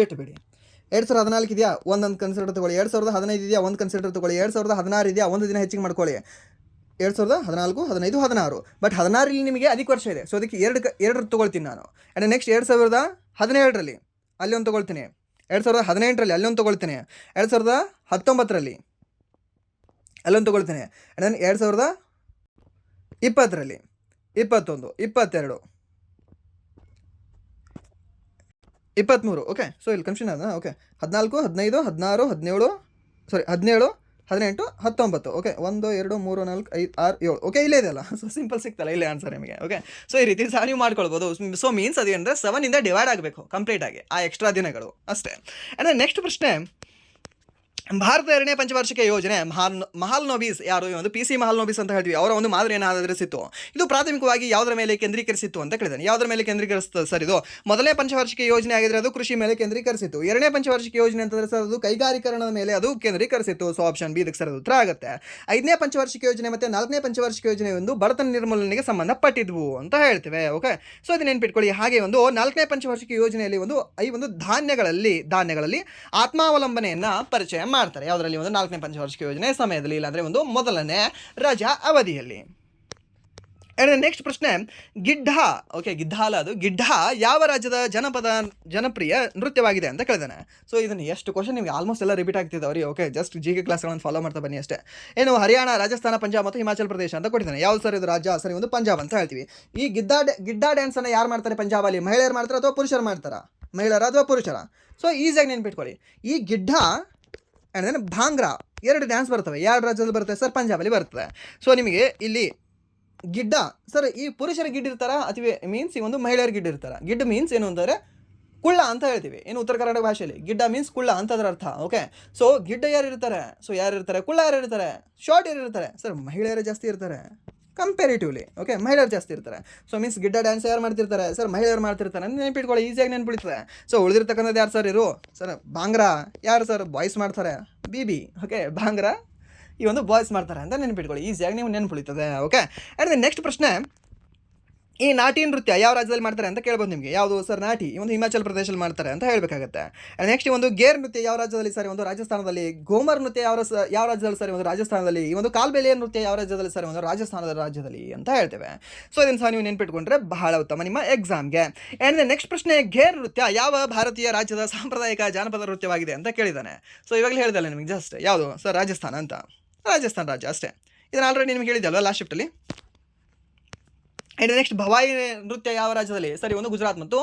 ಬಿಟ್ಟುಬಿಡಿ. 2014 ಇದೆಯಾ ಒಂದೊಂದು ಕನ್ಸಿಡರ್ ತೊಗೊಳ್ಳಿ. 2015 ಇದೆಯಾ ಒಂದು ಕನ್ಸಿಡರ್ ತೊಗೊಳ್ಳಿ. 2016 ಇದೆಯಾ ಒಂದು ದಿನ ಹೆಚ್ಚಿಗೆ ಮಾಡ್ಕೊಳ್ಳಿ. 2014 15 16 ಬಟ್ 16ರಲ್ಲಿ ನಿಮಗೆ ಅಧಿಕ ವರ್ಷ ಇದೆ. ಸೊ ಅದಕ್ಕೆ ಎರಡು ತೊಗೊಳ್ತೀನಿ ನಾನು. ಆ್ಯಂಡ್ ನೆಕ್ಸ್ಟ್ 2017ರಲ್ಲಿ ಅಲ್ಲಿ ಒಂದು ತೊಗೊಳ್ತೀನಿ, 2018ರಲ್ಲಿ ಅಲ್ಲೊಂದು ತೊಗೊಳ್ತೀನಿ, 2019ರಲ್ಲಿ ಅಲ್ಲೊಂದು ತೊಗೊಳ್ತೀನಿ. ಆ್ಯಂಡ್ ದೆನ್ 20ರಲ್ಲಿ 21 22 23 ಓಕೆ. ಸೊ ಇಲ್ಲಿ ಕನ್ಫ್ಯೂಷನ್ ಅದ. ಓಕೆ 14 15 16 17 17 18 19 ಓಕೆ 1 2 3 4 5 6 7 ಓಕೆ ಇಲ್ಲೇ ಇದೆಯಲ್ಲ. ಸೊ ಸಿಂಪಲ್ ಸಿಕ್ತಲ್ಲ ಇಲ್ಲೇ ಆನ್ಸರ್ ನಿಮಗೆ. ಓಕೆ ಸೊ ಈ ರೀತಿ ಸಹ ನೀವು ಮಾಡ್ಕೊಳ್ಬೋದು. ಸೊ ಮೀನ್ಸ್ ಅದೇನಂದರೆ 7ಇಂದ ಡಿವೈಡ್ ಆಗಬೇಕು ಕಂಪ್ಲೀಟಾಗಿ ಆ ಎಕ್ಸ್ಟ್ರಾ ದಿನಗಳು ಅಷ್ಟೇ. ಆ್ಯಂಡ್ ನೆಕ್ಸ್ಟ್ ಪ್ರಶ್ನೆ, ಭಾರತ 2ನೇ ಪಂಚವಾರ್ಷಿಕ ಯೋಜನೆ ಮಹಾಲ್ನೋಬಿಸ್ ಯಾರು, ಒಂದು PC ಮಹಾಲ್ನೋಬಿಸ್ ಅಂತ ಹೇಳ್ತೀವಿ, ಅವರ ಒಂದು ಮಾದರಿಯನ್ನು ಆಧರಿಸಿತ್ತು. ಇದು ಪ್ರಾಥಮಿಕವಾಗಿ ಯಾವುದರ ಮೇಲೆ ಕೇಂದ್ರೀಕರಿಸಿತ್ತು ಅಂತ ಕೇಳಿದ್ದಾನೆ. ಯಾವುದರ ಮೇಲೆ ಕೇಂದ್ರೀಕರಿಸ್ತದೆ ಸರ್? ಇದು ಮೊದಲನೇ ಪಂಚವಾರ್ಷಿಕ ಯೋಜನೆ ಆಗಿದ್ರೆ ಅದು ಕೃಷಿ ಮೇಲೆ ಕೇಂದ್ರೀಕರಿಸಿತ್ತು. 2ನೇ ಪಂಚವಾರ್ಷಿಕ ಯೋಜನೆ ಅಂತಂದರೆ ಸರ್ ಅದು ಕೈಗಾರಿಕರಣದ ಮೇಲೆ ಅದು ಕೇಂದ್ರೀಕರಿಸಿತ್ತು. ಸೊ ಆಪ್ಷನ್ ಬಿ ಇದಕ್ಕೆ ಸರ್ ಉತ್ತರ ಆಗುತ್ತೆ. 5ನೇ ಪಂಚವಾರ್ಷಿಕ ಯೋಜನೆ ಮತ್ತು 4ನೇ ಪಂಚವಾರ್ಷಿಕ ಯೋಜನೆ ಒಂದು ಬಡತನ ನಿರ್ಮೂಲನೆಗೆ ಸಂಬಂಧಪಟ್ಟಿದ್ವು ಅಂತ ಹೇಳ್ತೇವೆ. ಓಕೆ ಸೊ ಇದು ನೆನ್ಪಿಟ್ಕೊಳ್ಳಿ. ಹಾಗೆ ಒಂದು 4ನೇ ಪಂಚವಾರ್ಷಿಕ ಯೋಜನೆಯಲ್ಲಿ ಒಂದು ಧಾನ್ಯಗಳಲ್ಲಿ ಆತ್ಮಾವಲಂಬನೆಯನ್ನು ಪರಿಚಯ ಮಾಡ್ತಾರೆ. ಯಾವುದರಲ್ಲಿ? ಒಂದು 4ನೇ ಪಂಚವಾರ್ಷಿಕ ಯೋಜನೆ ಸಮಯದಲ್ಲಿ, ಇಲ್ಲಾಂದರೆ ಒಂದು ಮೊದಲನೇ ರಜಾ ಅವಧಿಯಲ್ಲಿ. ನೆಕ್ಸ್ಟ್ ಪ್ರಶ್ನೆ, ಗಿಡ್ಡ. ಓಕೆ ಗಿಡ್ಡ ಅಲ್ಲ, ಅದು ಗಿಡ್ಡ ಯಾವ ರಾಜ್ಯದ ಜನಪ್ರಿಯ ನೃತ್ಯವಾಗಿದೆ ಅಂತ ಕೇಳಿದಾನೆ. ಸೊ ಇದನ್ನು ಎಷ್ಟು ಕ್ವಶನ್ ನಿಮಗೆ ಆಲ್ಮೋಸ್ಟ್ ಎಲ್ಲ ರಿಪೀಟ್ ಆಗ್ತಿದ್ದಾವೆ. ಓಕೆ ಜಸ್ಟ್ GK ಕ್ಲಾಸ್ಗಳನ್ನು ಫಾಲೋ ಮಾಡ್ತಾ ಬನ್ನಿ ಅಷ್ಟೇ. ಏನು ಹರಿಯಾಣ, ರಾಜಸ್ಥಾನ, ಪಂಜಾಬ್ ಮತ್ತು ಹಿಮಾಚಲ ಪ್ರದೇಶ ಅಂತ ಕೊಟ್ಟಿದ್ದಾನೆ. ಯಾವ್ದು ಸರ್ ಇದು ರಾಜ್ಯ? ಸರಿ ಒಂದು ಪಂಜಾಬ್ ಅಂತ ಹೇಳ್ತೀವಿ. ಈ ಗಿಡ್ಡ ಡ್ಯಾನ್ಸನ್ನು ಯಾರು ಮಾಡ್ತಾರೆ ಪಂಜಾಬಲ್ಲಿ? ಮಹಿಳೆಯರು ಮಾಡ್ತಾರೆ ಅಥವಾ ಪುರುಷರು ಮಾಡ್ತಾರಾ? ಮಹಿಳೆಯರ ಅಥವಾ ಪುರುಷರ? ಸೊ ಈಸಿಯಾಗಿ ನೆನ್ಪಿಟ್ಕೊಳ್ಳಿ. ಈ ಗಿಡ್ಡ ಆ್ಯಂಡ್ ದೆನ್ ಭಾಂಗ್ರಾ 2 ಡ್ಯಾನ್ಸ್ ಬರ್ತವೆ. ಯಾವ ರಾಜ್ಯದಲ್ಲಿ ಬರ್ತವೆ ಸರ್? ಪಂಜಾಬಲ್ಲಿ ಬರ್ತದೆ. ಸೊ ನಿಮಗೆ ಇಲ್ಲಿ ಗಿಡ್ಡ ಸರ್ ಈ ಪುರುಷರ ಗಿಡ್ಡ ಇರ್ತಾರ ಅಥವಾ ಮೀನ್ಸ್ ಈ ಒಂದು ಮಹಿಳೆಯರ ಗಿಡ್ಡ ಇರ್ತಾರ. ಗಿಡ್ಡ ಮೀನ್ಸ್ ಏನು ಅಂತಂದರೆ ಕುಳ್ಳ ಅಂತ ಹೇಳ್ತೀವಿ. ಏನು ಉತ್ತರ ಕರ್ನಾಟಕ ಭಾಷೆಯಲ್ಲಿ ಗಿಡ್ಡ ಮೀನ್ಸ್ ಕುಳ್ಳ ಅಂತ ಅದರ ಅರ್ಥ. ಓಕೆ ಸೊ ಗಿಡ್ಡ ಯಾರು ಇರ್ತಾರೆ? ಸೊ ಯಾರು ಇರ್ತಾರೆ? ಕುಳ್ಳ ಯಾರು ಇರ್ತಾರೆ? ಶಾರ್ಟ್ ಯಾರು ಇರ್ತಾರೆ ಸರ್? ಮಹಿಳೆಯರು ಜಾಸ್ತಿ ಇರ್ತಾರೆ ಕಂಪೇರಿಟಿವ್ಲಿ. ಓಕೆ ಮಹಿಳೆಯರು ಜಾಸ್ತಿ ಇರ್ತಾರೆ. ಸೊ ಮೀನ್ಸ್ ಗಿಡ್ಡ ಡ್ಯಾನ್ಸ್ ಯಾರು ಮಾಡ್ತಿರ್ತಾರೆ ಸರ್? ಮಹಿಳೆಯರು ಮಾಡ್ತಿರ್ತಾರೆ ಅಂತ ನೆನ್ಪಿಟ್ಕೊಳ್ಳಿ, ಈಸಿಯಾಗಿ ನೆನ್ಪಿಡ್ತದೆ. ಸೊ ಉಳಿದಿರ್ತಕ್ಕಂಥದ್ದು ಯಾರು ಸರ್? ಇರು ಸರ್ ಭಾಂಗ್ರಾ ಯಾರು ಸರ್? ಬಾಯ್ಸ್ ಮಾಡ್ತಾರೆ. BB ಓಕೆ ಭಾಂಗ್ರಾ ಈ ಒಂದು ಬಾಯ್ಸ್ ಮಾಡ್ತಾರೆ ಅಂತ ನೆನ್ಪಿಟ್ಕೊಳ್ಳಿ, ಈಸಿಯಾಗಿ ನೀವು ನೆನ್ಪಿಡ್ತದೆ. ಓಕೆ ಆ್ಯಂಡ್ ನೆಕ್ಸ್ಟ್ ಪ್ರಶ್ನೆ, ಈ ನಾಟಿ ನೃತ್ಯ ಯಾವ ರಾಜ್ಯದಲ್ಲಿ ಮಾಡ್ತಾರೆ ಅಂತ ಕೇಳ್ಬೋದು ನಿಮಗೆ. ಯಾವುದು ಸರ್? ನಾಟಿ ಈ ಒಂದು ಹಿಮಾಚಲ ಪ್ರದೇಶದಲ್ಲಿ ಮಾಡ್ತಾರೆ ಅಂತ ಹೇಳಬೇಕಾಗುತ್ತೆ. ನೆಕ್ಸ್ಟ್ ಒಂದು ಗೇರ್ ನೃತ್ಯ ಯಾವ ರಾಜ್ಯದಲ್ಲಿ ಸರಿ? ಒಂದು ರಾಜಸ್ಥಾನದಲ್ಲಿ. ಗೋಮರ್ ನೃತ್ಯ ಯಾವ ರಾಜ್ಯದಲ್ಲಿ ಸರಿ? ಒಂದು ರಾಜಸ್ಥಾನದಲ್ಲಿ. ಈ ಒಂದು ಕಾಲ್ಬೆಲೆಯ ನೃತ್ಯ ಯಾವ ರಾಜ್ಯದಲ್ಲಿ ಸರಿ? ಒಂದು ರಾಜಸ್ಥಾನದ ರಾಜ್ಯದಲ್ಲಿ ಅಂತ ಹೇಳ್ತೇವೆ. ಸೊ ಇದನ್ನು ಸಹ ನೀವು ನೆನ್ಪಿಟ್ಕೊಂಡ್ರೆ ಬಹಳ ಉತ್ತಮ ನಿಮ್ಮ ಎಕ್ಸಾಮ್ಗೆ. ಆ್ಯಂಡ್ ನೆಕ್ಸ್ಟ್ ಪ್ರಶ್ನೆ, ಗೇರ್ ನೃತ್ಯ ಯಾವ ಭಾರತೀಯ ರಾಜ್ಯದ ಸಾಂಪ್ರದಾಯಿಕ ಜಾನಪದ ನೃತ್ಯವಾಗಿದೆ ಅಂತ ಕೇಳಿದ್ದಾನೆ. ಸೊ ಇವಾಗಲೇ ಹೇಳಿದಲ್ಲ ನಿಮಗೆ ಜಸ್ಟ್ ಯಾವುದು ಸರ್? ರಾಜಸ್ಥಾನ ಅಂತ. ರಾಜಸ್ಥಾನ ರಾಜ್ಯ ಅಷ್ಟೇ. ಇದನ್ನು ಆಲ್ರೆಡಿ ನಿಮಗೆ ಹೇಳಿದ್ದಲ್ವ ಲಾಸ್ಟ್ ಶಿಫ್ಟಲ್ಲಿ. ಆ್ಯಂಡ್ ನೆಕ್ಸ್ಟ್ ಭವಾಯಿ ನೃತ್ಯ ಯಾವ ರಾಜ್ಯದಲ್ಲಿ ಸರಿ? ಒಂದು ಗುಜರಾತ್ ಮತ್ತು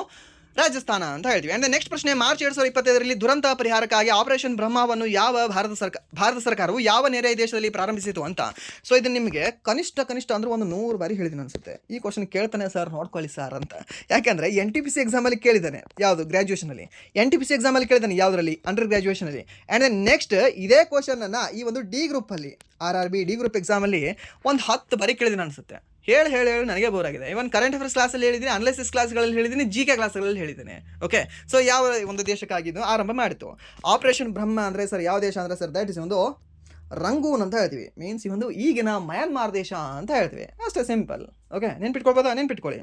ರಾಜಸ್ಥಾನ ಅಂತ ಹೇಳ್ತೀವಿ. ಆ್ಯಂಡ್ ನೆಕ್ಸ್ಟ್ ಪ್ರಶ್ನೆ, ಮಾರ್ಚ್ 2025ರಲ್ಲಿ ದುರಂತ ಪರಿಹಾರಕ್ಕಾಗಿ ಆಪರೇಷನ್ ಬ್ರಹ್ಮವನ್ನು ಯಾವ ಭಾರತ ಸರ್ಕಾರವು ಯಾವ ನೆರೆಯ ದೇಶದಲ್ಲಿ ಪ್ರಾರಂಭಿಸಿತು ಅಂತ. ಸೊ ಇದು ನಿಮಗೆ ಕನಿಷ್ಠ ಅಂದರೆ ಒಂದು 100 ಬಾರಿ ಹೇಳಿದ್ದೀನಿ ಅನಿಸುತ್ತೆ. ಈ ಕ್ವಶನ್ ಕೇಳ್ತಾನೆ ಸರ್ ನೋಡ್ಕೊಳ್ಳಿ ಸರ್ ಅಂತ. ಯಾಕೆಂದರೆ NTPC ಎಕ್ಸಾಮಲ್ಲಿ ಕೇಳಿದ್ದಾನೆ. ಯಾವುದು? ಗ್ರ್ಯಾಜುಯೇಷನಲ್ಲಿ. NTPC ಎಕ್ಸಾಮಲ್ಲಿ ಕೇಳಿದ್ದಾನೆ. ಯಾವುದರಲ್ಲಿ? ಅಂಡರ್ ಗ್ರ್ಯಾಜುಯೇಷನಲ್ಲಿ. ಆ್ಯಂಡ್ ನೆಕ್ಸ್ಟ್ ಇದೇ ಕ್ವಶನನ್ನು ಈ ಒಂದು D ಗ್ರೂಪಲ್ಲಿ RRB D ಗ್ರೂಪ್ ಎಕ್ಸಾಮಲ್ಲಿ ಒಂದು 10 ಬಾರಿ ಕೇಳಿದ್ದೀನಿ ಅನಿಸುತ್ತೆ. ಹೇಳಿ ನನಗೆ ಬೋರ್ ಆಗಿದೆ. ಇವನ್ ಕರೆಂಟ್ ಅಫೇರ್ಸ್ ಕ್ಲಾಸಲ್ಲಿ ಹೇಳಿದ್ದೀನಿ, ಅನಲೈಸಿಸ್ ಕ್ಲಾಸ್ಗಳಲ್ಲಿ ಹೇಳಿದ್ದೀನಿ, GK ಕ್ಲಾಸ್ಗಳಲ್ಲಿ ಹೇಳಿದ್ದೀನಿ. ಓಕೆ ಸೊ ಯಾವ ಒಂದು ದೇಶಕ್ಕಾಗಿದ್ದು ಆರಂಭ ಮಾಡಿತು ಆಪರೇಷನ್ ಬ್ರಹ್ಮ ಅಂದರೆ ಸರ್ ಯಾವ ದೇಶ ಅಂದರೆ ಸರ್ ದಟ್ ಇಸ್ ಒಂದು ರಂಗೂನ್ ಅಂತ ಹೇಳ್ತೀವಿ. ಮೀನ್ಸ್ ಈ ಒಂದು ಈಗಿನ ಮಯನ್ಮಾರ್ ದೇಶ ಅಂತ ಹೇಳ್ತೀವಿ ಅಷ್ಟೇ, ಸಿಂಪಲ್. ಓಕೆ ನೆನ್ಪಿಟ್ಕೊಳ್ಬೋದಾ? ನೆನ್ಪಿಟ್ಕೊಳ್ಳಿ.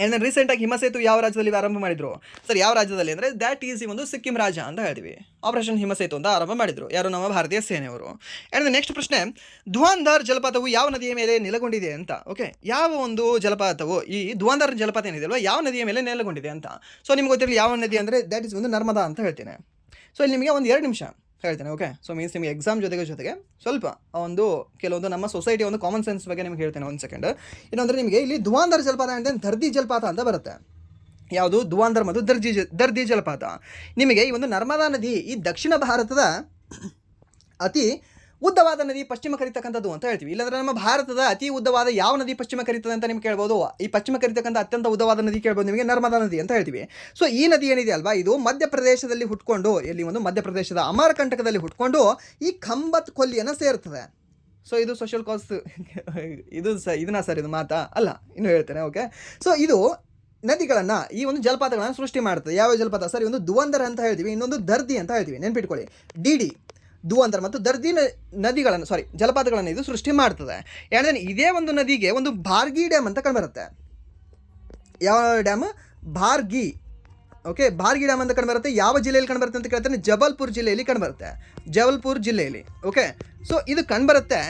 ಆ್ಯಂಡ್ ರೀಸೆಂಟಾಗಿ ಹಿಮಸೇತು ಯಾವ ರಾಜ್ಯದಲ್ಲಿ ಆರಂಭ ಮಾಡಿದ್ರು ಸರ್? ಯಾವ ರಾಜ್ಯದಲ್ಲಿ ಅಂದರೆ ದ್ಯಾಟ್ ಈಸ್ ಈ ಒಂದು ಸಿಕ್ಕಿಂ ರಾಜ್ಯ ಅಂತ ಹೇಳ್ತೀವಿ. ಆಪರೇಷನ್ ಹಿಮಸೇತು ಅಂತ ಆರಂಭ ಮಾಡಿದ್ರು ಯಾರು? ನಮ್ಮ ಭಾರತೀಯ ಸೇನೆಯವರು. ಆ್ಯಂಡ್ ನೆಕ್ಸ್ಟ್ ಪ್ರಶ್ನೆ, ಧುವಾಂಧಾರ್ ಜಲಪಾತವು ಯಾವ ನದಿಯ ಮೇಲೆ ನೆಲೆಗೊಂಡಿದೆ ಅಂತ. ಓಕೆ ಯಾವ ಒಂದು ಜಲಪಾತವು ಈ ಧುವಾಂಧಾರ್ ಜಲಪಾತ ಏನಿದೆ ಅಲ್ವಾ ಯಾವ ನದಿಯ ಮೇಲೆ ನೆಲೆಗೊಂಡಿದೆ ಅಂತ. ಸೊ ನಿಮ್ಗೆ ಗೊತ್ತಿರಲಿ ಯಾವ ನದಿ ಅಂದರೆ ದ್ಯಾಟ್ ಇಸ್ ಒಂದು ನರ್ಮದಾ ಅಂತ ಹೇಳ್ತೇನೆ. ಸೊ ಇಲ್ಲಿ ನಿಮಗೆ ಒಂದು 2 ನಿಮಿಷ ಹೇಳ್ತೇನೆ. ಓಕೆ ಸೊ ಮೀನ್ಸ್ ನಿಮಗೆ ಎಕ್ಸಾಮ್ ಜೊತೆಗೆ ಸ್ವಲ್ಪ ಒಂದು ಕೆಲವೊಂದು ನಮ್ಮ ಸೊಸೈಟಿ ಒಂದು ಕಾಮನ್ ಸೆನ್ಸ್ ಬಗ್ಗೆ ನಿಮಗೆ ಹೇಳ್ತೇನೆ. 1 ಸೆಕೆಂಡ್. ಇನ್ನೊಂದರೆ ನಿಮಗೆ ಇಲ್ಲಿ ಧುವಾಂಧಾರ್ ಜಲಪಾತ ಅಂತ ದರ್ದಿ ಜಲಪಾತ ಅಂತ ಬರುತ್ತೆ. ಯಾವುದು? ಧುವಾಂಧಾರ್ ಮತ್ತು ದರ್ದಿ ಜಲಪಾತ. ನಿಮಗೆ ಈ ಒಂದು ನರ್ಮದಾ ನದಿ ಈ ದಕ್ಷಿಣ ಭಾರತದ ಅತಿ ಉದ್ದವಾದ ನದಿ ಪಶ್ಚಿಮ ಕರೀತಕ್ಕಂಥದ್ದು ಅಂತ ಹೇಳ್ತೀವಿ. ಇಲ್ಲಾಂದರೆ ನಮ್ಮ ಭಾರತದ ಅತಿ ಉದ್ದವಾದ ಯಾವ ನದಿ ಪಶ್ಚಿಮ ಕರೀತದೆ ಅಂತ ನಿಮ್ಗೆ ಕೇಳ್ಬೋದು. ಈ ಪಶ್ಚಿಮ ಕರೀತಕ್ಕಂಥ ಅತ್ಯಂತ ಉದ್ದವಾದ ನದಿ ಕೇಳ್ಬೋದು ನಿಮಗೆ, ನರ್ಮದಾ ನದಿ ಅಂತ ಹೇಳ್ತೀವಿ. ಸೊ ಈ ನದಿ ಏನಿದೆ ಅಲ್ವಾ ಇದು ಮಧ್ಯಪ್ರದೇಶದಲ್ಲಿ ಹುಟ್ಕೊಂಡು, ಇಲ್ಲಿ ಒಂದು ಮಧ್ಯಪ್ರದೇಶದ ಅಮರಕಂಟಕದಲ್ಲಿ ಹುಟ್ಕೊಂಡು ಈ ಖಂಬತ್ ಕೊಲ್ಲಿಯನ್ನು ಸೇರ್ತದೆ. ಸೊ ಇದು ಸೋಷಿಯಲ್ ಕಾಸ್ ಇದನ್ನ ಸರ್ ಇದು ಮಾತಾ ಅಲ್ಲ, ಇನ್ನು ಹೇಳ್ತೇನೆ. ಓಕೆ ಸೊ ಇದು ನದಿಗಳನ್ನು ಈ ಒಂದು ಜಲಪಾತಗಳನ್ನು ಸೃಷ್ಟಿ ಮಾಡ್ತದೆ. ಯಾವ ಜಲಪಾತ ಸರ್? ಒಂದು ಧುವಂಧರ್ ಅಂತ ಹೇಳ್ತೀವಿ, ಇನ್ನೊಂದು ದರ್ದಿ ಅಂತ ಹೇಳ್ತೀವಿ. ನೆನ್ಪಿಟ್ಕೊಳ್ಳಿ, DD ಧುವಂಧರ್ ಮತ್ತು ದರ್ದಿ ನದಿಗಳನ್ನು ಜಲಪಾತಗಳನ್ನು ಇದು ಸೃಷ್ಟಿ ಮಾಡ್ತದೆ. ಯಾಕಂದರೆ ಇದೇ ಒಂದು ನದಿಗೆ ಒಂದು ಭಾರ್ಗಿ ಡ್ಯಾಮ್ ಅಂತ ಕಂಡುಬರುತ್ತೆ. ಯಾವ dam? Bhargi. Okay Bhargi dam ಅಂತ ಕಂಡುಬರುತ್ತೆ. ಯಾವ ಜಿಲ್ಲೆಯಲ್ಲಿ ಕಂಡುಬರುತ್ತೆ ಅಂತ ಕೇಳ್ತಾನೆ? ಜಬಲ್ಪುರ್ ಜಿಲ್ಲೆಯಲ್ಲಿ ಕಂಡುಬರುತ್ತೆ. ಜಬಲ್ಪುರ್ ಜಿಲ್ಲೆಯಲ್ಲಿ. ಓಕೆ ಸೊ ಇದು ಕಂಡುಬರುತ್ತೆ.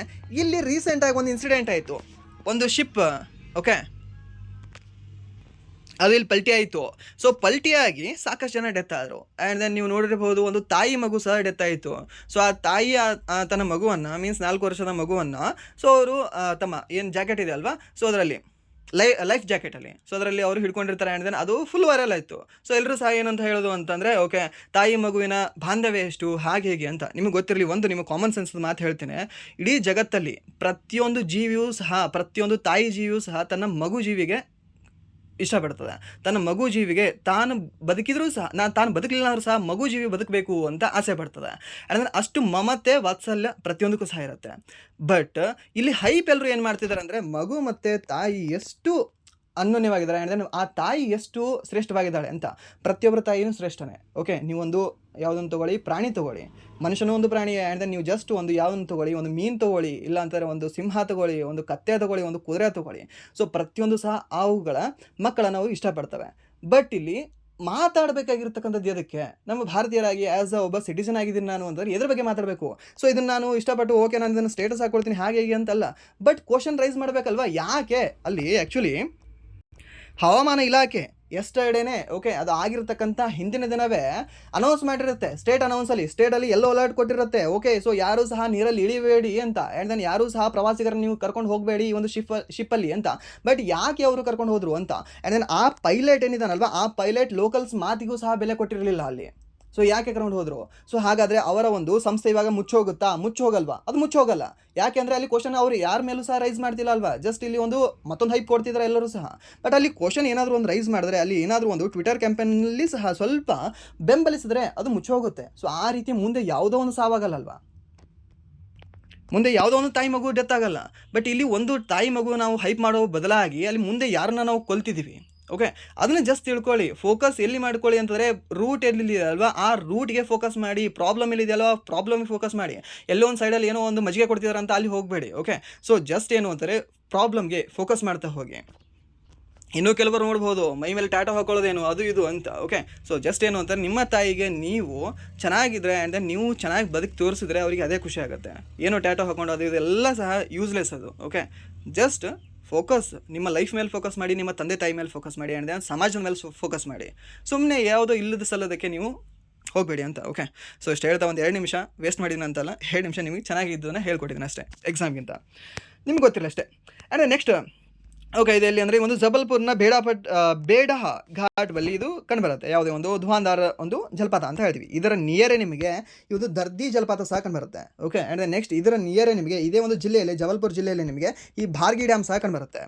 ಇಲ್ಲಿ ರೀಸೆಂಟಾಗಿ ಒಂದು ಇನ್ಸಿಡೆಂಟ್ ಆಯಿತು. ಒಂದು ಶಿಪ್ ಓಕೆ ಅದು ಇಲ್ಲಿ ಪಲ್ಟಿ ಆಯಿತು. ಸೊ ಪಲ್ಟಿಯಾಗಿ ಸಾಕಷ್ಟು ಜನ ಡೆತ್ ಆದರು. ಆ್ಯಂಡ್ ದೆನ್ ನೀವು ನೋಡಿರ್ಬೋದು, ಒಂದು ತಾಯಿ ಮಗು ಸಹ ಡೆತ್ ಆಯಿತು. ಸೊ ಆ ತಾಯಿ ತನ್ನ ಮಗುವನ್ನು, ಮೀನ್ಸ್ 4 ವರ್ಷದ ಮಗುವನ್ನು, ಸೊ ಅವರು ತಮ್ಮ ಏನು ಜಾಕೆಟ್ ಇದೆ ಅಲ್ವಾ, ಸೊ ಅದರಲ್ಲಿ ಲೈಫ್ ಜಾಕೆಟಲ್ಲಿ, ಸೊ ಅದರಲ್ಲಿ ಅವರು ಹಿಡ್ಕೊಂಡಿರ್ತಾರೆ. ಆ್ಯಂಡ್ ದೆನ್ ಅದು ಫುಲ್ ವೈರಲ್ ಆಯಿತು. ಸೊ ಎಲ್ಲರೂ ಸಹ ಏನಂತ ಹೇಳೋದು ಅಂತಂದರೆ, ಓಕೆ, ತಾಯಿ ಮಗುವಿನ ಬಾಂಧವ್ಯ ಎಷ್ಟು, ಹಾಗೆ ಹೇಗೆ ಅಂತ. ನಿಮಗೆ ಗೊತ್ತಿರಲಿ, ಒಂದು ನಿಮ್ಮ ಕಾಮನ್ ಸೆನ್ಸ್ ಮಾತು ಹೇಳ್ತೇನೆ. ಇಡೀ ಜಗತ್ತಲ್ಲಿ ಪ್ರತಿಯೊಂದು ಜೀವಿಯೂ ಸಹ, ಪ್ರತಿಯೊಂದು ತಾಯಿ ಜೀವಿಯೂ ಸಹ ತನ್ನ ಮಗು ಜೀವಿಗೆ ಇಷ್ಟಪಡ್ತದೆ. ತನ್ನ ಮಗು ಜೀವಿಗೆ ತಾನು ಬದುಕಿದ್ರೂ ಸಹ, ತಾನು ಬದುಕಲಿಲ್ಲ ಅಂದ್ರೂ ಸಹ ಮಗು ಜೀವಿ ಬದುಕಬೇಕು ಅಂತ ಆಸೆ ಪಡ್ತದೆ. ಅಂದರೆ ಅಷ್ಟು ಮಮತೆ, ವಾತ್ಸಲ್ಯ ಪ್ರತಿಯೊಂದಕ್ಕೂ ಸಹ ಇರುತ್ತೆ. ಬಟ್ ಇಲ್ಲಿ ಹೈಪ್ ಎಲ್ಲರೂ ಏನು ಮಾಡ್ತಿದ್ದಾರೆ ಅಂದರೆ, ಮಗು ಮತ್ತು ತಾಯಿ ಎಷ್ಟು ಅನ್ಯೋನ್ಯವಾಗಿದ್ದಾರೆ, ಅಂದರೆ ಆ ತಾಯಿ ಎಷ್ಟು ಶ್ರೇಷ್ಠವಾಗಿದ್ದಾಳೆ ಅಂತ. ಪ್ರತಿಯೊಬ್ಬರ ತಾಯಿಯೂ ಶ್ರೇಷ್ಠನೇ. ಓಕೆ, ನೀವೊಂದು ಯಾವುದನ್ನು ತೊಗೊಳ್ಳಿ, ಪ್ರಾಣಿ ತೊಗೊಳ್ಳಿ, ಮನುಷ್ಯನೂ ಒಂದು ಪ್ರಾಣಿ. ಆ್ಯಂಡ್ ನೀವು ಜಸ್ಟ್ ಒಂದು ಯಾವುದನ್ನು ತೊಗೊಳ್ಳಿ, ಒಂದು ಮೀನು ತೊಗೊಳ್ಳಿ, ಇಲ್ಲ ಅಂತಾರೆ ಒಂದು ಸಿಂಹ ತೊಗೊಳ್ಳಿ, ಒಂದು ಕತ್ತೆ ತೊಗೊಳ್ಳಿ, ಒಂದು ಕುದುರೆ ತೊಗೊಳ್ಳಿ. ಸೊ ಪ್ರತಿಯೊಂದು ಸಹ ಅವುಗಳ ಮಕ್ಕಳನ್ನು ನಾವು ಇಷ್ಟಪಡ್ತವೆ. ಬಟ್ ಇಲ್ಲಿ ಮಾತಾಡಬೇಕಾಗಿರ್ತಕ್ಕಂಥದ್ದು ಎದಕ್ಕೆ? ನಮ್ಮ ಭಾರತೀಯರಾಗಿ ಆ್ಯಸ್ ಒಬ್ಬ ಸಿಟಿಸನ್ ಆಗಿದ್ದೀನಿ ನಾನು ಅಂದರೆ ಎದ್ರ ಬಗ್ಗೆ ಮಾತಾಡಬೇಕು? ಸೊ ಇದನ್ನು ನಾನು ಇಷ್ಟಪಟ್ಟು, ಓಕೆ, ನಾನು ಇದನ್ನು ಸ್ಟೇಟಸ್ ಹಾಕ್ಕೊಳ್ತೀನಿ ಹಾಗೆ ಹೀಗೆ ಅಂತಲ್ಲ, ಬಟ್ ಕ್ವಶನ್ ರೈಸ್ ಮಾಡಬೇಕಲ್ವಾ? ಯಾಕೆ ಅಲ್ಲಿ ಆ್ಯಕ್ಚುಲಿ ಹವಾಮಾನ ಇಲಾಖೆ ಎಸ್ಟರ್ಡೇನೆ, ಓಕೆ, ಅದು ಆಗಿರ್ತಕ್ಕಂಥ ಹಿಂದಿನ ದಿನವೇ ಅನೌನ್ಸ್ ಮಾಡಿರುತ್ತೆ. ಸ್ಟೇಟಲ್ಲಿ ಎಲ್ಲೋ ಅಲರ್ಟ್ ಕೊಟ್ಟಿರುತ್ತೆ. ಓಕೆ, ಸೊ ಯಾರೂ ಸಹ ನೀರಲ್ಲಿ ಇಳಿಬೇಡಿ ಅಂತ. ಆ್ಯಂಡ್ ದೆನ್ ಯಾರೂ ಸಹ ಪ್ರವಾಸಿಗರನ್ನು ನೀವು ಕರ್ಕೊಂಡು ಹೋಗಬೇಡಿ ಈ ಒಂದು ಶಿಪ್ಪಲ್ಲಿ ಅಂತ. ಬಟ್ ಯಾಕೆ ಅವರು ಕರ್ಕೊಂಡು ಹೋದರು ಅಂತ. ಆ್ಯಂಡ್ ದೆನ್ ಆ ಪೈಲಟ್ ಏನಿದಾನಲ್ವಾ, ಆ ಪೈಲಟ್ ಲೋಕಲ್ಸ್ ಮಾತಿಗೂ ಸಹ ಬೆಲೆ ಕೊಟ್ಟಿರಲಿಲ್ಲ ಅಲ್ಲಿ. ಸೊ ಯಾಕೆ ಕರ್ಕೊಂಡು ಹೋದರು? ಸೊ ಹಾಗಾದರೆ ಅವರ ಒಂದು ಸಂಸ್ಥೆ ಇವಾಗ ಮುಚ್ಚೋಗುತ್ತಾ? ಮುಚ್ಚೋಗಲ್ವಾ? ಅದು ಮುಚ್ಚೋಗಲ್ಲ. ಯಾಕೆಂದರೆ ಅಲ್ಲಿ ಕ್ವಶನ್ ಅವರು ಯಾರ ಮೇಲೂ ಸಹ ರೈಸ್ ಮಾಡ್ತಿಲ್ಲ ಅಲ್ವಾ. ಜಸ್ಟ್ ಇಲ್ಲಿ ಒಂದು ಮತ್ತೊಂದು ಹೈಪ್ ಕೊಡ್ತಿದ್ದಾರೆ ಎಲ್ಲರೂ ಸಹ. ಬಟ್ ಅಲ್ಲಿ ಕ್ವಶನ್ ಏನಾದರೂ ಒಂದು ರೈಸ್ ಮಾಡಿದ್ರೆ, ಅಲ್ಲಿ ಏನಾದರೂ ಒಂದು ಟ್ವಿಟರ್ ಕ್ಯಾಂಪೇನಲ್ಲಿ ಸಹ ಸ್ವಲ್ಪ ಬೆಂಬಲಿಸಿದ್ರೆ ಅದು ಮುಚ್ಚೋಗುತ್ತೆ. ಸೊ ಆ ರೀತಿ ಮುಂದೆ ಯಾವುದೋ ಒಂದು ಸಾವಾಗಲ್ಲಲ್ವಾ, ಮುಂದೆ ಯಾವುದೋ ಒಂದು ತಾಯಿ ಮಗು ಡೆತ್ ಆಗಲ್ಲ. ಬಟ್ ಇಲ್ಲಿ ಒಂದು ತಾಯಿ ಮಗು ನಾವು ಹೈಪ್ ಮಾಡೋ ಬದಲಾಗಿ ಅಲ್ಲಿ ಮುಂದೆ ಯಾರನ್ನ ನಾವು ಕೊಲ್ತಿದ್ದೀವಿ. ಓಕೆ, ಅದನ್ನು ಜಸ್ಟ್ ತಿಳ್ಕೊಳ್ಳಿ. ಫೋಕಸ್ ಎಲ್ಲಿ ಮಾಡ್ಕೊಳ್ಳಿ ಅಂತಂದರೆ, ರೂಟ್ ಎಲ್ಲಿದೆ ಅಲ್ವಾ, ಆ ರೂಟ್ಗೆ ಫೋಕಸ್ ಮಾಡಿ. ಪ್ರಾಬ್ಲಮ್ ಎಲ್ಲಿದೆಯಲ್ವಾ, ಪ್ರಾಬ್ಲಮ್ಗೆ ಫೋಕಸ್ ಮಾಡಿ. ಎಲ್ಲೋ ಒಂದು ಸೈಡಲ್ಲಿ ಏನೋ ಒಂದು ಮಜ್ಜಿಗೆ ಕೊಡ್ತಿದ್ದಾರೆ ಅಂತ ಅಲ್ಲಿ ಹೋಗಬೇಡಿ. ಓಕೆ, ಸೊ ಜಸ್ಟ್ ಏನು ಅಂತಾರೆ, ಪ್ರಾಬ್ಲಮ್ಗೆ ಫೋಕಸ್ ಮಾಡ್ತಾ ಹೋಗಿ. ಇನ್ನೂ ಕೆಲವರು ನೋಡ್ಬೋದು, ಮೈ ಮೇಲೆ ಟ್ಯಾಟೋ ಹಾಕೊಳ್ಳೋದೇನು ಅದು ಇದು ಅಂತ. ಓಕೆ, ಸೊ ಜಸ್ಟ್ ಏನು ಅಂತಾರೆ, ನಿಮ್ಮ ತಾಯಿಗೆ ನೀವು ಚೆನ್ನಾಗಿದ್ರೆ ಆ್ಯಂಡ್ ದೆನ್ ನೀವು ಚೆನ್ನಾಗಿ ಬದುಕಿ ತೋರಿಸಿದ್ರೆ ಅವರಿಗೆ ಅದೇ ಖುಷಿ ಆಗುತ್ತೆ. ಏನೋ ಟ್ಯಾಟೋ ಹಾಕೊಂಡು ಅದು ಇದೆಲ್ಲ ಸಹ ಯೂಸ್ಲೆಸ್ ಅದು. ಓಕೆ, ಜಸ್ಟ್ ಫೋಕಸ್ ನಿಮ್ಮ ಲೈಫ್ ಮೇಲೆ ಫೋಕಸ್ ಮಾಡಿ, ನಿಮ್ಮ ತಂದೆ ತಾಯಿ ಮೇಲೆ ಫೋಕಸ್ ಮಾಡಿ, ಆ್ಯಂಡ್ ದೆನ್ ಸಮಾಜದ ಮೇಲೆ ಫೋಕಸ್ ಮಾಡಿ. ಸುಮ್ಮನೆ ಯಾವುದೋ ಇಲ್ಲದ ಸಲ್ಲದಕ್ಕೆ ನೀವು ಹೋಗಬೇಡಿ ಅಂತ. ಓಕೆ, ಸೊ ಇಷ್ಟು ಹೇಳ್ತಾ ಒಂದು 2 ನಿಮಿಷ ವೇಸ್ಟ್ ಮಾಡಿದ್ದೀನಿ ಅಂತಲ್ಲ, 2 ನಿಮಿಷ ನಿಮಗೆ ಚೆನ್ನಾಗಿದ್ದನ್ನು ಹೇಳ್ಕೊಟ್ಟಿದ್ದೀನಿ ಅಷ್ಟೇ, ಎಕ್ಸಾಮ್ಗಿಂತ. ನಿಮ್ಗೆ ಗೊತ್ತಿಲ್ಲ ಅಷ್ಟೇ. ಆ್ಯಂಡ್ ನೆಕ್ಸ್ಟ್, ಓಕೆ, ಇದು ಎಲ್ಲಿ ಅಂದರೆ ಒಂದು ಜಬಲ್ಪುರ್ನ ಬೇಡಹ ಘಾಟ್ ಬಲ್ಲಿ ಇದು ಕಂಡುಬರುತ್ತೆ. ಯಾವುದೇ ಒಂದು ಧುವಾಂಧಾರ ಒಂದು ಜಲಪಾತ ಅಂತ ಹೇಳ್ತೀವಿ. ಇದರ ನಿಯರೇ ನಿಮಗೆ ಇದು ದರ್ದಿ ಜಲಪಾತ ಸಹ ಕಂಡುಬರುತ್ತೆ. ಓಕೆ, ಆ್ಯಂಡ್ ನೆಕ್ಸ್ಟ್ ಇದರ ನಿಯರೇ ನಿಮಗೆ ಇದೇ ಒಂದು ಜಿಲ್ಲೆಯಲ್ಲಿ, ಜಬಲ್ಪುರ್ ಜಿಲ್ಲೆಯಲ್ಲಿ ನಿಮಗೆ ಈ ಭಾರ್ಗಿ ಡ್ಯಾಮ್ ಸಹ ಕಂಡುಬರುತ್ತೆ.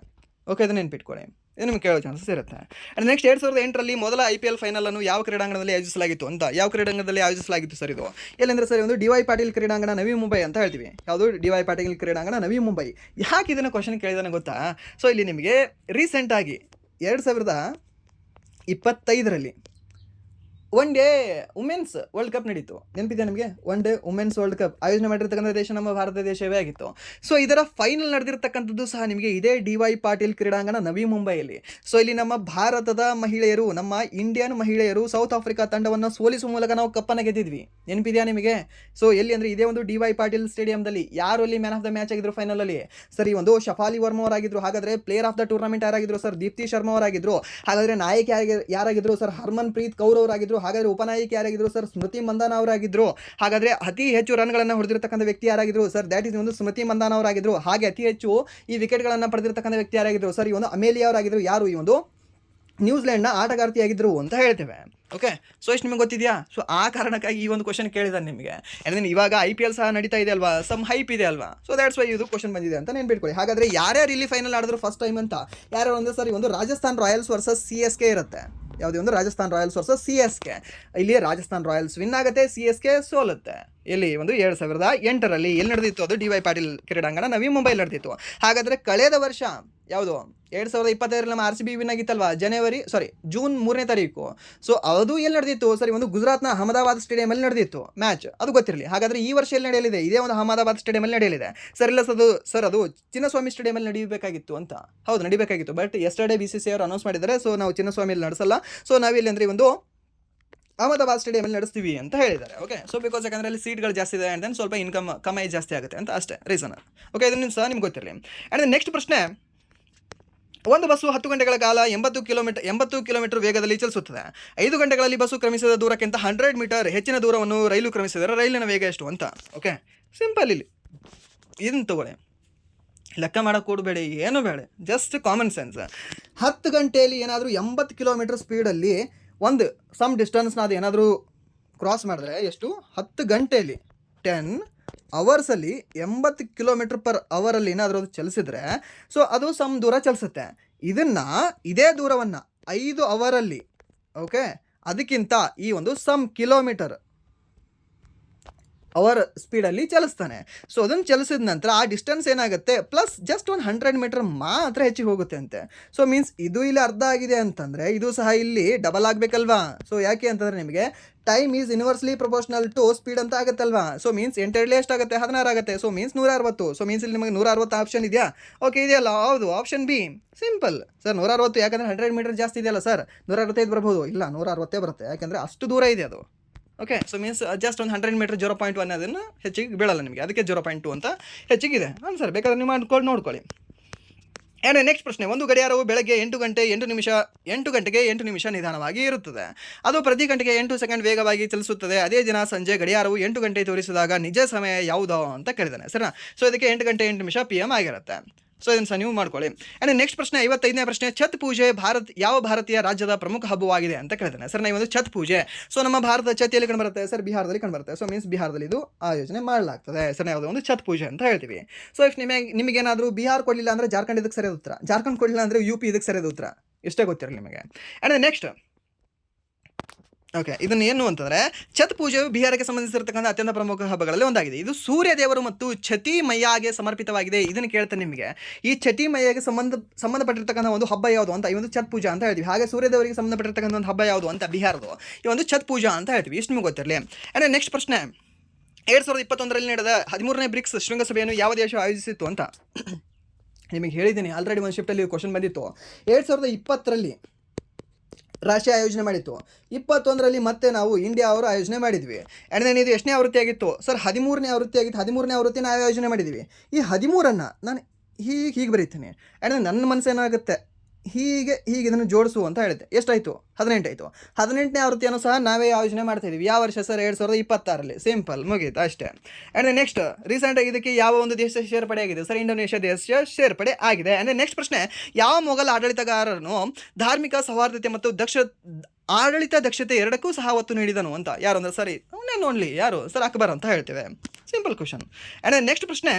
ಓಕೆ, ಇದನ್ನು ನೆನ್ಪಿಟ್ಕೊಳ್ಳಿ, ಇದು ನಿಮಗೆ ಕೇಳೋ ಚಾನ್ಸಸ್ ಇರುತ್ತೆ. ಆ್ಯಂಡ್ ನೆಕ್ಸ್ಟ್ 2008ರಲ್ಲಿ ಮೊದಲ IPL ಫೈನಲನ್ನು ಯಾವ ಕ್ರೀಡಾಂಗಣದಲ್ಲಿ ಆಯೋಜಿಸಲಾಗಿತ್ತು ಅಂತ. ಯಾವ ಕ್ರೀಡಾಂಗಣದಲ್ಲಿ ಆಯೋಜಿಸಲಾಗಿತ್ತು ಸರ್ ಇದು? ಎಲ್ಲೆಂದರೆ ಸರ್ ಒಂದು DY ಪಾಟೀಲ್ ಕ್ರೀಡಾಂಗಣ, ನವಿ ಮುಂಬೈ ಅಂತ ಹೇಳ್ತೀವಿ. ಯಾವುದು? DY ಪಾಟೀಲ್ ಕ್ರೀಡಾಂಗಣ, ನವಿ ಮುಂಬೈ. ಯಾಕೆ ಇದನ್ನು ಕ್ವಶನ್ ಕೇಳಿದಾನೆ ಗೊತ್ತಾ? ಸೊ ಇಲ್ಲಿ ನಿಮಗೆ ರೀಸೆಂಟಾಗಿ 2025ರಲ್ಲಿ one day women's world cup ನಡೀತು. ನೆನಪಿದೆ ನಿಮಗೆ? One day women's world cup ಆಯೋಜನೆ ಮಾಡಿರ್ತಕ್ಕಂಥ ದೇಶ ನಮ್ಮ ಭಾರತ ದೇಶವೇ ಆಗಿತ್ತು. ಸೊ ಇದರ ಫೈನಲ್ ನಡೆದಿರ್ತಕ್ಕಂಥದ್ದು ಸಹ ನಿಮಗೆ ಇದೇ DY ಪಾಟೀಲ್ ಕ್ರೀಡಾಂಗಣ, ನವಿ ಮುಂಬೈಯಲ್ಲಿ. ಸೊ ಇಲ್ಲಿ ನಮ್ಮ ಭಾರತದ ಮಹಿಳೆಯರು, ನಮ್ಮ ಇಂಡಿಯನ್ ಮಹಿಳೆಯರು ಸೌತ್ ಆಫ್ರಿಕಾ ತಂಡವನ್ನು ಸೋಲಿಸುವ ಮೂಲಕ ನಾವು ಕಪ್ಪನ್ನು ಗೆದ್ದಿದ್ವಿ. ನೆನಪಿದೆಯಾ ನಿಮಗೆ? ಸೊ ಎಲ್ಲಿ ಅಂದರೆ ಇದೇ ಒಂದು DY ಪಾಟೀಲ್ ಸ್ಟೇಡಿಯಂದಲ್ಲಿ. ಯಾರು ಅಲ್ಲಿ ಮ್ಯಾನ್ ಆಫ್ ದ ಮ್ಯಾಚ್ ಆಗಿದ್ರು ಫೈನಲಲ್ಲಿ? ಸರಿ, ಒಂದು ಶಫಾಲಿ ವರ್ಮಾ ಅವರಾಗಿದ್ರು. ಹಾಗಾದರೆ ಪ್ಲೇಯರ್ ಆಫ್ ದ ಟೂರ್ನಮೆಂಟ್ ಯಾರಾಗಿದ್ರು ಸರ್? ದೀಪ್ತಿ ಶರ್ಮಾ ಅವರಾಗಿದ್ರು. ಹಾಗಾದರೆ ನಾಯಕಿ ಯಾರಾಗಿದ್ರು ಸರ್? ಹರ್ಮನ್ ಪ್ರೀತ್ ಕೌರ್ ಅವರಾಗಿದ್ರು. ಹಾಗಾದರೆ ಉಪನಾಯಕಿ ಯಾರಾಗಿದ್ರು ಸರ್? ಸ್ಮೃತಿ ಮಂದಾನ ಅವರಾಗಿದ್ರು. ಹಾಗಾದರೆ ಅತಿ ಹೆಚ್ಚು ರನ್ಗಳನ್ನು ಹೊಡೆದಿರ್ತಕ್ಕಂಥ ವ್ಯಕ್ತಿ ಯಾರಾಗಿದ್ರು ಸರ್? ದ್ಯಾಟ್ ಇಸ್ ಒಂದು ಸ್ಮೃತಿ ಮಂದಾನ ಅವರಾಗಿದ್ರು. ಹಾಗೆ ಅತಿ ಹೆಚ್ಚು ಈ ವಿಕೆಟ್ಗಳನ್ನು ಪಡೆದಿರ್ತಕ್ಕಂಥ ವ್ಯಕ್ತಿ ಯಾರಾಗಿದ್ರು ಸರ್? ಈ ಒಂದು ಅಮೇಲಿಯಾ ಅವರಾಗಿದ್ರು. ಯಾರು? ಈ ಒಂದು ನ್ಯೂಜಿಲೆಂಡ್ನ ಆಟಗಾರ್ತಿಯಾಗಿದ್ದರು ಅಂತ ಹೇಳ್ತೇವೆ. ಓಕೆ, ಸೊ ಇಷ್ಟು ನಿಮಗೆ ಗೊತ್ತಿದೆಯಾ? ಸೊ ಆ ಕಾರಣಕ್ಕಾಗಿ ಈ ಒಂದು ಕ್ವಶನ್ ಕೇಳಿದಾನೆ ನಿಮಗೆ. ಆ್ಯಂಡ್ ಇವಾಗ IPL ಸಹ ನಡೀತಾ ಇದೆ ಅಲ್ವಾ, ಸಮ್ ಹೈಪ್ ಇದೆ ಅಲ್ವಾ. ಸೊ ದ್ಯಾಟ್ಸ್ ವೈ ಇದು ಕ್ವಶನ್ ಬಂದಿದೆ ಅಂತ ನೆನ್ಪಿಟ್ಕೊಳ್ಳಿ. ಹಾಗಾದರೆ ಯಾರ್ಯಾರು ಇಲ್ಲಿ ಫೈನಲ್ ಆಡಿದ್ರು ಫಸ್ಟ್ ಟೈಮ್ ಅಂತ? ಯಾರು ಅಂದರೆ ಸರ್, ಈ ಒಂದು ರಾಜಸ್ಥಾನ್ ರಾಯಲ್ಸ್ ವರ್ಸಸ್ CSK ಇರುತ್ತೆ. ಯಾವುದೇ ಒಂದು ರಾಜಸ್ಥಾನ್ ರಾಯಲ್ಸ್ ವರ್ಸಸ್ CSK. ಇಲ್ಲಿ ರಾಜಸ್ಥಾನ್ ರಾಯಲ್ಸ್ ವಿನ್ ಆಗುತ್ತೆ, CSK ಸೋಲುತ್ತೆ. ಎಲ್ಲಿ? ಒಂದು 2008ರಲ್ಲಿ ಎಲ್ಲಿ ನಡೆದಿತ್ತು? ಅದು DY ಪಾಟೀಲ್ ಕ್ರೀಡಾಂಗಣ, ನವಿ ಮುಂಬೈಲಿ ನಡೆದಿತ್ತು. ಹಾಗಾದರೆ ಕಳೆದ ವರ್ಷ ಯಾವುದು? 2025ರಲ್ಲಿ ನಮ್ಮ RCB ವಿನ್ ಆಗಿತ್ತಲ್ವಾ, ಜೂನ್ 3ನೇ ತಾರೀಕು. ಸೊ ಅದು ಎಲ್ಲಿ ನಡೆದಿತ್ತು ಸರಿ? ಒಂದು ಗುಜರಾತ್ನ ಅಹಮದಾಬಾದ್ ಸ್ಟೇಡಿಯಮಲ್ಲಿ ನಡೆದಿತ್ತು ಮ್ಯಾಚ್. ಅದು ಗೊತ್ತಿರಲಿ. ಹಾಗಾದರೆ ಈ ವರ್ಷ ಎಲ್ಲಿ ನಡೆಯಲಿದೆ? ಇದೇ ಒಂದು ಅಹಮದಾಬಾದ್ ಸ್ಟೇಡಿಯಮಲ್ಲಿ ನಡೆಯಲಿದೆ. ಸರ್ ಇಲ್ಲ ಸರ್, ಅದು ಚಿನ್ನಸ್ವಾಮಿ ಸ್ಟೇಡಿಯಮಲ್ಲಿ ನಡೀಬೇಕಾಗಿತ್ತು ಅಂತ. ಹೌದು, ನಡೀಬೇಕಾಗಿತ್ತು. ಬಟ್ ಎಸ್ಟರ್ಡೇ BCCI ಅವರು ಅನೌನ್ಸ್ ಮಾಡಿದ್ದಾರೆ. ಸೊ ನಾವು ಚಿನ್ನಸ್ವಾಮಿಯಲ್ಲಿ ನಡೆಸಲ್ಲ. ಸೊ ನಾವಿಲ್ಲಿ ಅಂದರೆ ಒಂದು ಅಹಮದಾಬಾದ್ ಸ್ಟೇಡಿಯಮಲ್ಲಿ ನಡೆಸ್ತೀವಿ ಅಂತ ಹೇಳಿದ್ದಾರೆ. ಓಕೆ, ಸೊ ಬಿಕಾಸ್ ಯಾಕಂದರೆ ಅಲ್ಲಿ ಸೀಟ್ಗಳು ಜಾಸ್ತಿ ಇದೆ ಆ್ಯಂಡ್ ದೆನ್ ಸ್ವಲ್ಪ ಇನ್ಕಮ್ ಕಮಾಯಿ ಜಾಸ್ತಿ ಆಗುತ್ತೆ ಅಂತ ಅಷ್ಟೇ ರೀಸನ್. ಓಕೆ, ಇದನ್ನು ಸಹ ನಿಮ್ಗೆ ಗೊತ್ತಿರಲಿ. ಆ್ಯಂಡ್ ನೆಕ್ಸ್ಟ್ ಪ್ರಶ್ನೆ, ಒಂದು ಬಸ್ಸು 10 ಗಂಟೆಗಳ ಕಾಲ 80 ಕಿಲೋಮೀಟರ್ ವೇಗದಲ್ಲಿ ಚಲಿಸುತ್ತದೆ. 5 ಗಂಟೆಗಳಲ್ಲಿ ಬಸ್ಸು ಕ್ರಮಿಸಿದ ದೂರಕ್ಕಿಂತ 100 ಮೀಟರ್ ಹೆಚ್ಚಿನ ದೂರವನ್ನು ರೈಲು ಕ್ರಮಿಸಿದರೆ ರೈಲಿನ ವೇಗ ಎಷ್ಟು ಅಂತ. Okay, simple. ಇಲ್ಲಿ ಇದನ್ನು ತಗೊಳ್ಳಿ, ಲೆಕ್ಕ ಮಾಡೋಕೆ ಕೊಡಬೇಡಿ, ಏನು ಬೇಡ, ಜಸ್ಟ್ ಕಾಮನ್ ಸೆನ್ಸ್. 10 ಗಂಟೆಯಲ್ಲಿ ಏನಾದರೂ 80 ಕಿಲೋಮೀಟರ್ ಸ್ಪೀಡಲ್ಲಿ ಒಂದು ಸಮ್ ಡಿಸ್ಟೆನ್ಸ್ನ ಅದು ಏನಾದರೂ ಕ್ರಾಸ್ ಮಾಡಿದ್ರೆ ಎಷ್ಟು, 10 ಗಂಟೆಯಲ್ಲಿ 10 ಅವರ್ಸಲ್ಲಿ 80 ಕಿಲೋಮೀಟರ್ ಪರ್ ಅವರಲ್ಲಿ ಏನಾದರೂ ಅದು ಚಲಿಸಿದ್ರೆ ಸೊ ಅದು ಸಮ್ ದೂರ ಚಲಿಸುತ್ತೆ. ಇದೇ ದೂರವನ್ನು 5 ಅವರಲ್ಲಿ, ಓಕೆ, ಅದಕ್ಕಿಂತ ಈ ಒಂದು ಸಮ್ ಕಿಲೋಮೀಟರ್ ಅವರ್ ಸ್ಪೀಡಲ್ಲಿ ಚಲಿಸ್ತಾನೆ. ಸೊ ಅದನ್ನು ಚಲಿಸಿದ ನಂತರ ಆ ಡಿಸ್ಟೆನ್ಸ್ ಏನಾಗುತ್ತೆ ಪ್ಲಸ್ ಜಸ್ಟ್ ಒಂದು 100 ಮೀಟರ್ ಮಾತ್ರ ಹೆಚ್ಚಿಗೆ ಹೋಗುತ್ತೆ ಅಂತೆ. ಸೊ ಮೀನ್ಸ್ ಇದು ಇಲ್ಲಿ ಅರ್ಧ ಆಗಿದೆ ಅಂತಂದರೆ ಇದು ಸಹ ಇಲ್ಲಿ ಡಬಲ್ ಆಗಬೇಕಲ್ವಾ. ಸೊ ಯಾಕೆ ಅಂತಂದರೆ ನಿಮಗೆ time is inversely proportional to speed ಅಂತ ಆಗುತ್ತಲ್ವಾ. ಸೊ ಮೀನ್ಸ್ 8 ಎಷ್ಟಾಗುತ್ತೆ, 16 ಆಗುತ್ತೆ. So means 160. ಸೊ ಮೀನ್ಸ್ ಇಲ್ಲಿ ನಿಮಗೆ 160 ಆಪ್ಷನ್ ಇದೆಯಾ? ಓಕೆ, ಇದೆಯಲ್ಲ, ಹೌದು, ಆಪ್ಷನ್ ಬಿ. ಸಿಂಪಲ್ ಸರ್, 160 ಯಾಕಂದರೆ 100 ಮೀಟರ್ ಜಾಸ್ತಿ ಇದೆಯಲ್ಲ ಸರ್, 165 ಬರ್ಬೋದು. ಇಲ್ಲ, 160 ಬರುತ್ತೆ, ಯಾಕೆಂದರೆ ಅಷ್ಟು ದೂರ ಇದೆ ಅದು. ಓಕೆ, ಸೊ ಮೀನ್ಸ್ ಜಸ್ಟ್ ಒಂದು 100 ಮೀಟರ್ 0.1 ಅದನ್ನು ಹೆಚ್ಚಿಗೆ ಬೀಳಲ್ಲ ನಿಮಗೆ, ಅದಕ್ಕೆ 0.2 ಅಂತ ಹೆಚ್ಚಿಗಿದೆ ಸರ್. ಬೇಕಾದ್ರೆ ನೀವು ಮಾಡ್ಕೊಂಡು ನೋಡ್ಕೊಳ್ಳಿ. ಆ್ಯಂಡ್ ನೆಕ್ಸ್ಟ್ ಪ್ರಶ್ನೆ, ಒಂದು ಗಡಿಯಾರವು ಬೆಳಗ್ಗೆ 8 ಗಂಟೆಗೆ 8 ನಿಮಿಷ ನಿಧಾನವಾಗಿ ಇರುತ್ತದೆ. ಅದು ಪ್ರತಿ ಗಂಟೆಗೆ 8 ಸೆಕೆಂಡ್ ವೇಗವಾಗಿ ಚಲಿಸುತ್ತದೆ. ಅದೇ ದಿನ ಸಂಜೆ ಗಡಿಯಾರವು 8 ಗಂಟೆ ತೋರಿಸಿದಾಗ ನಿಜ ಸಮಯ ಯಾವುದೋ ಅಂತ ಕೇಳಿದ್ದಾನೆ ಸರಿನಾ. ಸೊ ಇದಕ್ಕೆ 8 ಗಂಟೆ 8 ನಿಮಿಷ PM ಆಗಿರುತ್ತೆ. ಸೊ ಇದನ್ನು ಸಹ ನೀವು ಮಾಡ್ಕೊಳ್ಳಿ. ಆ್ಯಂಡ್ ನೆಕ್ಸ್ಟ್ ಪ್ರಶ್ನೆ, 55ನೇ ಪ್ರಶ್ನೆ, ಛತ್ ಪೂಜೆ ಯಾವ ಭಾರತೀಯ ರಾಜ್ಯದ ಪ್ರಮುಖ ಹಬ್ಬವಾಗಿದೆ ಅಂತ ಕೇಳಿದ್ದಾನೆ ಸರ್. ನಾವು ಒಂದು ಛತ್ ಪೂಜೆ, ಸೊ ನಮ್ಮ ಭಾರತ ಛತ್ತಿಯಲ್ಲಿ ಕಂಡುಬರುತ್ತೆ ಸರ್, ಬಿಹಾರದಲ್ಲಿ ಕಂಡುಬರುತ್ತೆ. ಸೊ ಮೀನ್ಸ್ ಬಿಹಾರದಲ್ಲಿ ಇದು ಆಯೋಜನೆ ಮಾಡಲಾಗ್ತದೆ ಸರ್. ಯಾವುದೋ ಒಂದು ಛತ್ ಪೂಜೆ ಅಂತ ಹೇಳ್ತೀವಿ. ಸೊ ಇಫ್ ನಿಮಗೇನಾದರೂ ಬಿಹಾರ ಕೊಡಲಿಲ್ಲ ಅಂದರೆ ಜಾರ್ಖಂಡ್ ಇದಕ್ಕೆ ಸರಿಯಾದ ಉತ್ತರ, ಜಾರ್ಖಂಡ್ ಕೊಡಲಿಲ್ಲ ಅಂದರೆ UP ಇದಕ್ಕೆ ಸರಿಯಾದ ಉತ್ತರ, ಇಷ್ಟೇ ಗೊತ್ತಿರಲಿ ನಿಮಗೆ. ಆ್ಯಂಡ್ ನೆಕ್ಸ್ಟ್, ಓಕೆ, ಇದನ್ನು ಏನು ಅಂತಂದರೆ ಛತ್ ಪೂಜೆಯು ಬಿಹಾರಕ್ಕೆ ಸಂಬಂಧಿಸಿರತಕ್ಕಂಥ ಅತ್ಯಂತ ಪ್ರಮುಖ ಹಬ್ಬಗಳಲ್ಲಿ ಒಂದಾಗಿದೆ. ಇದು ಸೂರ್ಯ ದೇವರು ಮತ್ತು ಛತಿ ಮೈಯಾಗೆ ಸಮರ್ಪಿತವಾಗಿದೆ. ಇದನ್ನು ಕೇಳ್ತಾನೆ ನಿಮಗೆ, ಈ ಛಟಿ ಮೈಯಾಗೆ ಸಂಬಂಧಪಟ್ಟಿರ್ತಕ್ಕಂಥ ಒಂದು ಹಬ್ಬ ಯಾವುದು ಅಂತ ಈ ಒಂದು ಛತ್ ಪೂಜಾ ಅಂತ ಹೇಳ್ತೀವಿ. ಹಾಗೆ ಸೂರ್ಯ ದೇವರಿಗೆ ಸಂಬಂಧಪಟ್ಟಿರ್ತಕ್ಕಂಥ ಒಂದು ಹಬ್ಬ ಯಾವುದು ಅಂತ ಬಿಹಾರದು ಈ ಒಂದು ಛತ್ ಪೂಜಾ ಅಂತ ಹೇಳ್ತೀವಿ. ಇಷ್ಟು ನಿಮಗೆ ಗೊತ್ತಿರಲಿ. ಆ್ಯಂಡ್ ನೆಕ್ಸ್ಟ್ ಪ್ರಶ್ನೆ, 2021ರಲ್ಲಿ ನಡೆದ 13ನೇ ಬ್ರಿಕ್ಸ್ ಶೃಂಗಸಭೆಯನ್ನು ಯಾವ ದೇಶ ಆಯೋಜಿಸಿತ್ತು ಅಂತ ನಿಮಗೆ ಹೇಳಿದ್ದೀನಿ ಆಲ್ರೆಡಿ. ಒಂದು ಶಿಫ್ಟಲ್ಲಿ ಕ್ವಶನ್ ಬಂದಿತ್ತು. 2020ರಲ್ಲಿ ರಾಷ್ಟ್ರೀಯ ಆಯೋಜನೆ ಮಾಡಿತ್ತು. 21ರಲ್ಲಿ ಮತ್ತೆ ನಾವು ಇಂಡಿಯಾ ಅವರು ಆಯೋಜನೆ ಮಾಡಿದ್ವಿ. ಆ್ಯಂಡ್ ದೆನ್ ಇದು ಎಷ್ಟನೇ ಆವೃತ್ತಿ ಆಗಿತ್ತು ಸರ್? 13ನೇ ಆವೃತ್ತಿ ಆಗಿತ್ತು. 13ನೇ ಆವೃತ್ತಿ ನಾವು ಆಯೋಜನೆ ಮಾಡಿದ್ವಿ. ಈ 13ಅನ್ನು ನಾನು ಹೀಗೆ ಬರೀತೀನಿ. ಆ್ಯಂಡ್ ನನ್ನ ಮನಸ್ಸು ಏನಾಗುತ್ತೆ, ಹೀಗೆ ಇದನ್ನು ಜೋಡಿಸು ಅಂತ ಹೇಳಿದೆ. ಎಷ್ಟಾಯಿತು? 18 ಆಯಿತು. 18ನೇ ಆವೃತ್ತಿಯನ್ನು ಸಹ ನಾವೇ ಆಯೋಜನೆ ಮಾಡ್ತಾಯಿದ್ವಿ. ಯಾವ ವರ್ಷ ಸರ್? 2026ರಲ್ಲಿ. ಸಿಂಪಲ್, ಮುಗೀತು ಅಷ್ಟೇ. ಆ್ಯಂಡ್ ನೆಕ್ಸ್ಟ್, ರೀಸೆಂಟಾಗಿ ಇದಕ್ಕೆ ಯಾವ ಒಂದು ದೇಶ ಸೇರ್ಪಡೆ ಆಗಿದೆ ಸರ್? ಇಂಡೋನೇಷ್ಯಾ ದೇಶ ಸೇರ್ಪಡೆ ಆಗಿದೆ. ಆ್ಯಂಡ್ ನೆಕ್ಸ್ಟ್ ಪ್ರಶ್ನೆ, ಯಾವ ಮೊಘಲ್ ಆಡಳಿತಗಾರನು ಧಾರ್ಮಿಕ ಸೌಹಾರ್ದತೆ ಮತ್ತು ಆಡಳಿತ ದಕ್ಷತೆ ಎರಡಕ್ಕೂ ಸಹ ಒತ್ತು ನೀಡಿದನು ಅಂತ? ಯಾರು ಅಂದರೆ ಸರಿ ಓನ್ಲಿ ಯಾರು ಸರ್? ಅಕ್ಬರ್ ಅಂತ ಹೇಳ್ತೇವೆ. Simple question. ಆ್ಯಂಡ್ ನೆಕ್ಸ್ಟ್ ಪ್ರಶ್ನೆ,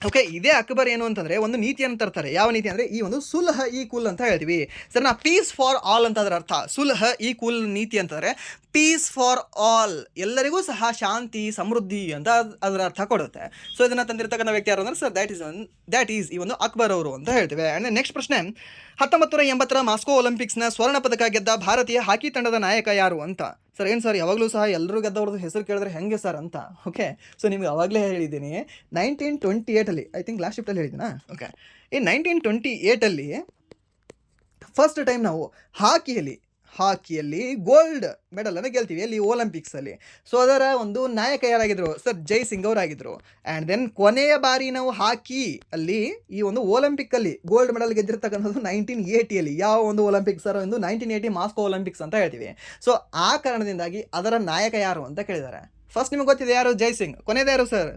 ಓಕೆ, ಇದೇ ಅಕ್ಬರ್ ಏನು ಅಂತಂದರೆ ಒಂದು ನೀತಿಯನ್ನು ತರ್ತಾರೆ. ಯಾವ ನೀತಿ ಅಂದರೆ ಈ ಒಂದು ಸುಲ್ಹ ಈ ಕುಲ್ ಅಂತ ಹೇಳ್ತೀವಿ ಸರ್. ನಾ ಪೀಸ್ ಫಾರ್ ಆಲ್ ಅಂತ ಅದರ ಅರ್ಥ. ಸುಲ್ಹ ಈ ಕುಲ್ ನೀತಿ ಅಂತಂದರೆ ಪೀಸ್ ಫಾರ್ ಆಲ್, ಎಲ್ಲರಿಗೂ ಸಹ ಶಾಂತಿ ಸಮೃದ್ಧಿ ಅಂತ ಅದರ ಅರ್ಥ ಕೊಡುತ್ತೆ. ಸೊ ಇದನ್ನು ತಂದಿರತಕ್ಕಂಥ ವ್ಯಕ್ತಿ ಯಾರು ಅಂದರೆ ಸರ್ ದ್ಯಾಟ್ ಈಸ್ ಈ ಒಂದು ಅಕ್ಬರ್ ಅವರು ಅಂತ ಹೇಳ್ತೇವೆ. ಆ್ಯಂಡ್ ನೆಕ್ಸ್ಟ್ ಪ್ರಶ್ನೆ, 1980ರ ಮಾಸ್ಕೋ ಒಲಿಂಪಿಕ್ಸ್ನ ಸ್ವರ್ಣ ಪದಕ ಗೆದ್ದ ಭಾರತೀಯ ಹಾಕಿ ತಂಡದ ನಾಯಕ ಯಾರು ಅಂತ? ಸರ್ ಏನು ಸರ್ ಯಾವಾಗಲೂ ಸಹ ಎಲ್ಲರೂ ಗೆದ್ದವ್ರದ್ದು ಹೆಸರು ಕೇಳಿದ್ರೆ ಹೆಂಗೆ ಸರ್ ಅಂತ. ಓಕೆ, ಸೊ ನಿಮ್ಗೆ ಅವಾಗಲೇ ಹೇಳಿದ್ದೀನಿ 1928ಅಲ್ಲಿ, ಐ ಥಿಂಕ್ ಲಾಸ್ಟ್ ಶಿಫ್ಟಲ್ಲಿ ಹೇಳಿದ್ದೀನಾ? ಓಕೆ, ಈ 1928ಅಲ್ಲಿ ಫಸ್ಟ್ ಟೈಮ್ ನಾವು ಹಾಕಿಯಲ್ಲಿ ಗೋಲ್ಡ್ ಮೆಡಲನ್ನು ಗೆಲ್ತೀವಿ ಅಲ್ಲಿ ಒಲಿಂಪಿಕ್ಸಲ್ಲಿ. ಸೊ ಅದರ ಒಂದು ನಾಯಕ ಯಾರಾಗಿದ್ದರು ಸರ್? ಜೈಸಿಂಗ್ ಅವರಾಗಿದ್ದರು. ಆ್ಯಂಡ್ ದೆನ್ ಕೊನೆಯ ಬಾರಿ ನಾವು ಹಾಕಿ ಅಲ್ಲಿ ಈ ಒಂದು ಒಲಿಂಪಿಕ್ಕಲ್ಲಿ ಗೋಲ್ಡ್ ಮೆಡಲ್ ಗೆದ್ದಿರ್ತಕ್ಕಂಥದ್ದು 1980ಯಲ್ಲಿ. ಯಾವ ಒಂದು ಒಲಿಂಪಿಕ್ಸ್ ಸರ್? ಒಂದು 1980 ಮಾಸ್ಕೋ ಒಲಿಂಪಿಕ್ಸ್ ಅಂತ ಹೇಳ್ತೀವಿ. ಸೊ ಆ ಕಾರಣದಿಂದಾಗಿ ಅದರ ನಾಯಕ ಯಾರು ಅಂತ ಕೇಳಿದ್ದಾರೆ. ಫಸ್ಟ್ ನಿಮಗೆ ಗೊತ್ತಿದೆ ಯಾರು? ಜೈಸಿಂಗ್. ಕೊನೆಯದು ಯಾರು ಸರ್?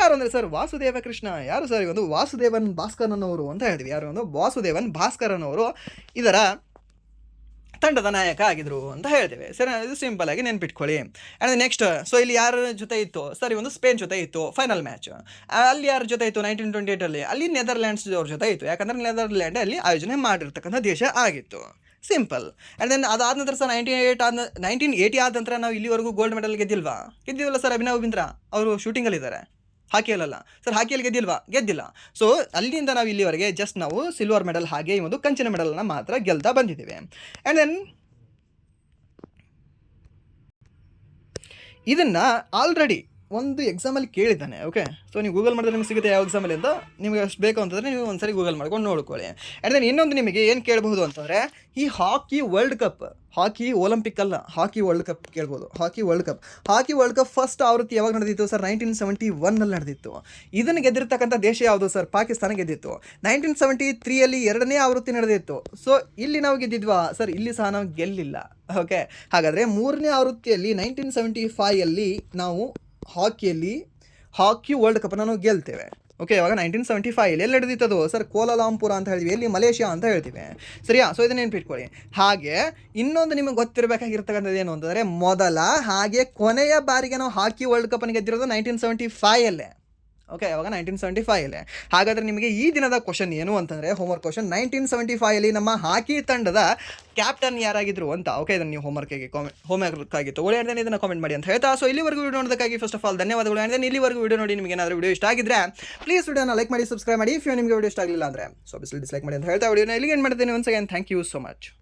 ಯಾರು ಅಂದರೆ ಸರ್ ವಾಸುದೇವ ಕೃಷ್ಣ. ಯಾರು ಸರ್? ಒಂದು ವಾಸುದೇವನ್ ಭಾಸ್ಕರನವರು ಅಂತ ಹೇಳ್ತೀವಿ. ಯಾರು? ಒಂದು ವಾಸುದೇವನ್ ಭಾಸ್ಕರನವರು ಇದರ ತಂಡದ ನಾಯಕ ಆಗಿದ್ರು ಅಂತ ಹೇಳ್ತೇವೆ ಸರಿ. ಇದು ಸಿಂಪಲ್ ಆಗಿ ನೆನ್ಪಿಟ್ಕೊಳ್ಳಿ. ಆ್ಯಂಡ್ ನೆಕ್ಸ್ಟ್, ಸೊ ಇಲ್ಲಿ ಯಾರ ಜೊತೆ ಇತ್ತು ಸರಿ? ಒಂದು ಸ್ಪೇನ್ ಜೊತೆ ಇತ್ತು ಫೈನಲ್ ಮ್ಯಾಚ್. ಅಲ್ಲಿ ಯಾರ ಜೊತೆ ಇತ್ತು 1928ಅಲ್ಲಿ? ಅಲ್ಲಿ ನೆದರ್ಲ್ಯಾಂಡ್ಸ್ ಅವ್ರ ಜೊತೆ ಇತ್ತು. ಯಾಕಂದರೆ ನೆದರ್ಲ್ಯಾಂಡ್ ಅಲ್ಲಿ ಆಯೋಜನೆ ಮಾಡಿರ್ತಕ್ಕಂಥ ದೇಶ ಆಗಿತ್ತು. ಸಿಂಪಲ್. ಆ್ಯಂಡ್ ದೆನ್ ಅದಾದ ನಂತರ ಸರ್ 1980 ಆದ ನಂತರ ನಾವು ಇಲ್ಲಿವರೆಗೂ ಗೋಲ್ಡ್ ಮೆಡಲ್ ಗೆದ್ದಿಲ್ವಲ್ಲ ಸರ್? ಅಭಿನವ್ ಬಿಂದ್ರಾ ಅವರು ಶೂಟಿಂಗಲ್ಲಿದ್ದಾರೆ, ಹಾಕಿಯಲ್ಲ ಸರ್. ಹಾಕಿಯಲ್ಲಿ ಗೆದ್ದಿಲ್ಲ. ಸೊ ಅಲ್ಲಿಂದ ನಾವು ಇಲ್ಲಿವರೆಗೆ ಜಸ್ಟ್ ನಾವು ಸಿಲ್ವರ್ ಮೆಡಲ್ ಹಾಗೆ ಈ ಒಂದು ಕಂಚಿನ ಮೆಡಲ್ನ ಮಾತ್ರ ಗೆಲ್ತಾ ಬಂದಿದ್ದೇವೆ. ಆ್ಯಂಡ್ ದೆನ್ ಇದನ್ನು ಆಲ್ರೆಡಿ ಒಂದು ಎಕ್ಸಾಮಲ್ಲಿ ಕೇಳಿದ್ದಾನೆ. ಓಕೆ, ಸೊ ನೀವು ಗೂಗಲ್ ಮಾಡಿದ್ರೆ ನಿಮ್ಗೆ ಸಿಗುತ್ತೆ ಯಾವ ಎಕ್ಸಾಮಲ್ಲಿ ಅಂತ. ನಿಮಗೆ ಅಷ್ಟು ಬೇಕು ಅಂತಂದರೆ ನೀವು ಒಂದ್ಸರಿ ಗೂಗಲ್ ಮಾಡ್ಕೊಂಡು ನೋಡ್ಕೊಳ್ಳಿ. ಆ್ಯಂಡ್ ದೆನ್ ಇನ್ನೊಂದು ನಿಮಗೆ ಏನು ಕೇಳಬಹುದು ಅಂತಂದರೆ, ಈ ಹಾಕಿ ವರ್ಲ್ಡ್ ಕಪ್, ಹಾಕಿ ಒಲಿಂಪಿಕ್ ಅಲ್ಲ, ಹಾಕಿ ವರ್ಲ್ಡ್ ಕಪ್ ಕೇಳ್ಬೋದು. ಹಾಕಿ ವರ್ಲ್ಡ್ ಕಪ್ ಫಸ್ಟ್ ಆವೃತ್ತಿ ಯಾವಾಗ ನಡೆದಿತ್ತು ಸರ್? 1971 ನಡೆದಿತ್ತು. ಇದನ್ನು ಗೆದ್ದಿರ್ತಕ್ಕಂಥ ದೇಶ ಯಾವುದು ಸರ್? ಪಾಕಿಸ್ತಾನ ಗೆದ್ದಿತ್ತು. 1973 ಎರಡನೇ ಆವೃತ್ತಿ ನಡೆದಿತ್ತು. ಸೊ ಇಲ್ಲಿ ನಾವು ಗೆದ್ದಿದ್ವಾ ಸರ್? ಇಲ್ಲಿ ಸಹ ನಾವು ಗೆಲ್ಲಿಲ್ಲ. ಓಕೆ, ಹಾಗಾದರೆ ಮೂರನೇ ಆವೃತ್ತಿಯಲ್ಲಿ 1975 ನಾವು ಹಾಕಿ ವರ್ಲ್ಡ್ ಕಪ್ಪನ್ನು ನಾವು ಗೆಲ್ತೇವೆ. ಓಕೆ, ಇವಾಗ 1975 ಎಲ್ಲಿ ನಡೆದಿತ್ತದು ಸರ್? ಕೋಲಾಲಂಪುರ ಅಂತ ಹೇಳ್ತೀವಿ, ಎಲ್ಲಿ? ಮಲೇಷ್ಯಾ ಅಂತ ಹೇಳ್ತೀವಿ, ಸರಿಯಾ? ಸೊ ಇದನ್ನ ನೆನ್ಪಿಟ್ಕೊಳ್ಳಿ. ಹಾಗೆ ಇನ್ನೊಂದು ನಿಮಗೆ ಗೊತ್ತಿರಬೇಕಾಗಿರ್ತಕ್ಕಂಥದ್ದು ಏನು ಅಂತಂದರೆ, ಮೊದಲ ಹಾಗೆ ಕೊನೆಯ ಬಾರಿಗೆ ನಾವು ಹಾಕಿ ವರ್ಲ್ಡ್ ಕಪ್ಪನ್ನು ಗೆದ್ದಿರೋದು 1975. ಓಕೆ, ಅವಾಗ 1975. ಹಾಗಾದರೆ ನಿಮಗೆ ಈ ದಿನದ ಕ್ವಶನ್ ಏನು ಅಂತಂದರೆ, ಹೋಮ್ವರ್ಕ್ ಕ್ವಶನ್, 1975 ನಮ್ಮ ಹಾಕಿ ತಂಡದ ಕ್ಯಾಪ್ಟನ್ ಯಾರಾಗಿದ್ರು ಅಂತ. ಓಕೆ, ಇದನ್ನು ನೀವು ಹೋಮ್ವರ್ಕ್ ಆಗಿ ತಗೊಳ್ಳಿ. ಆ್ಯಂಡ್ ಇದನ್ನು ಕಾಮೆಂಟ್ ಮಾಡಿ ಅಂತ ಹೇಳ್ತಾ, ಸೊ ಇಲ್ಲಿವರೆಗೂ ವಿಡಿಯೋ ನೋಡೋದಕ್ಕಾಗಿ ಫಸ್ಟ್ ಆಫ್ ಆಲ್ ಧನ್ಯವಾದಗಳು. ಆ್ಯಂಡ್ ಇಲ್ಲಿವರೆಗೂ ವಿಡಿಯೋ ನೋಡಿ ನಿಮಗೆ ಏನಾದರೂ ವಿಡಿಯೋ ಇಷ್ಟ ಆಗಿದ್ರೆ ಪ್ಲೀಸ್ ವಿಡಿಯೋನ ಲೈಕ್ ಮಾಡಿ, ಸಬ್ಸ್ಕ್ರೈಬ್ ಮಾಡಿ. ಇಫ್ ನಿಮಗೆ ವಿಡಿಯೋ ಇಷ್ಟ ಆಗಲಿಲ್ಲ ಅಂದರೆ ಸೊ ಡಿಸ್ಲೈಕ್ ಮಾಡಿ ಅಂತ ಹೇಳ್ತಾ ವಿಡಿಯೋನ ಇಲ್ಲಿಗೆ ಏನು ಮಾಡ್ತೀನಿ. Once again thank you so much.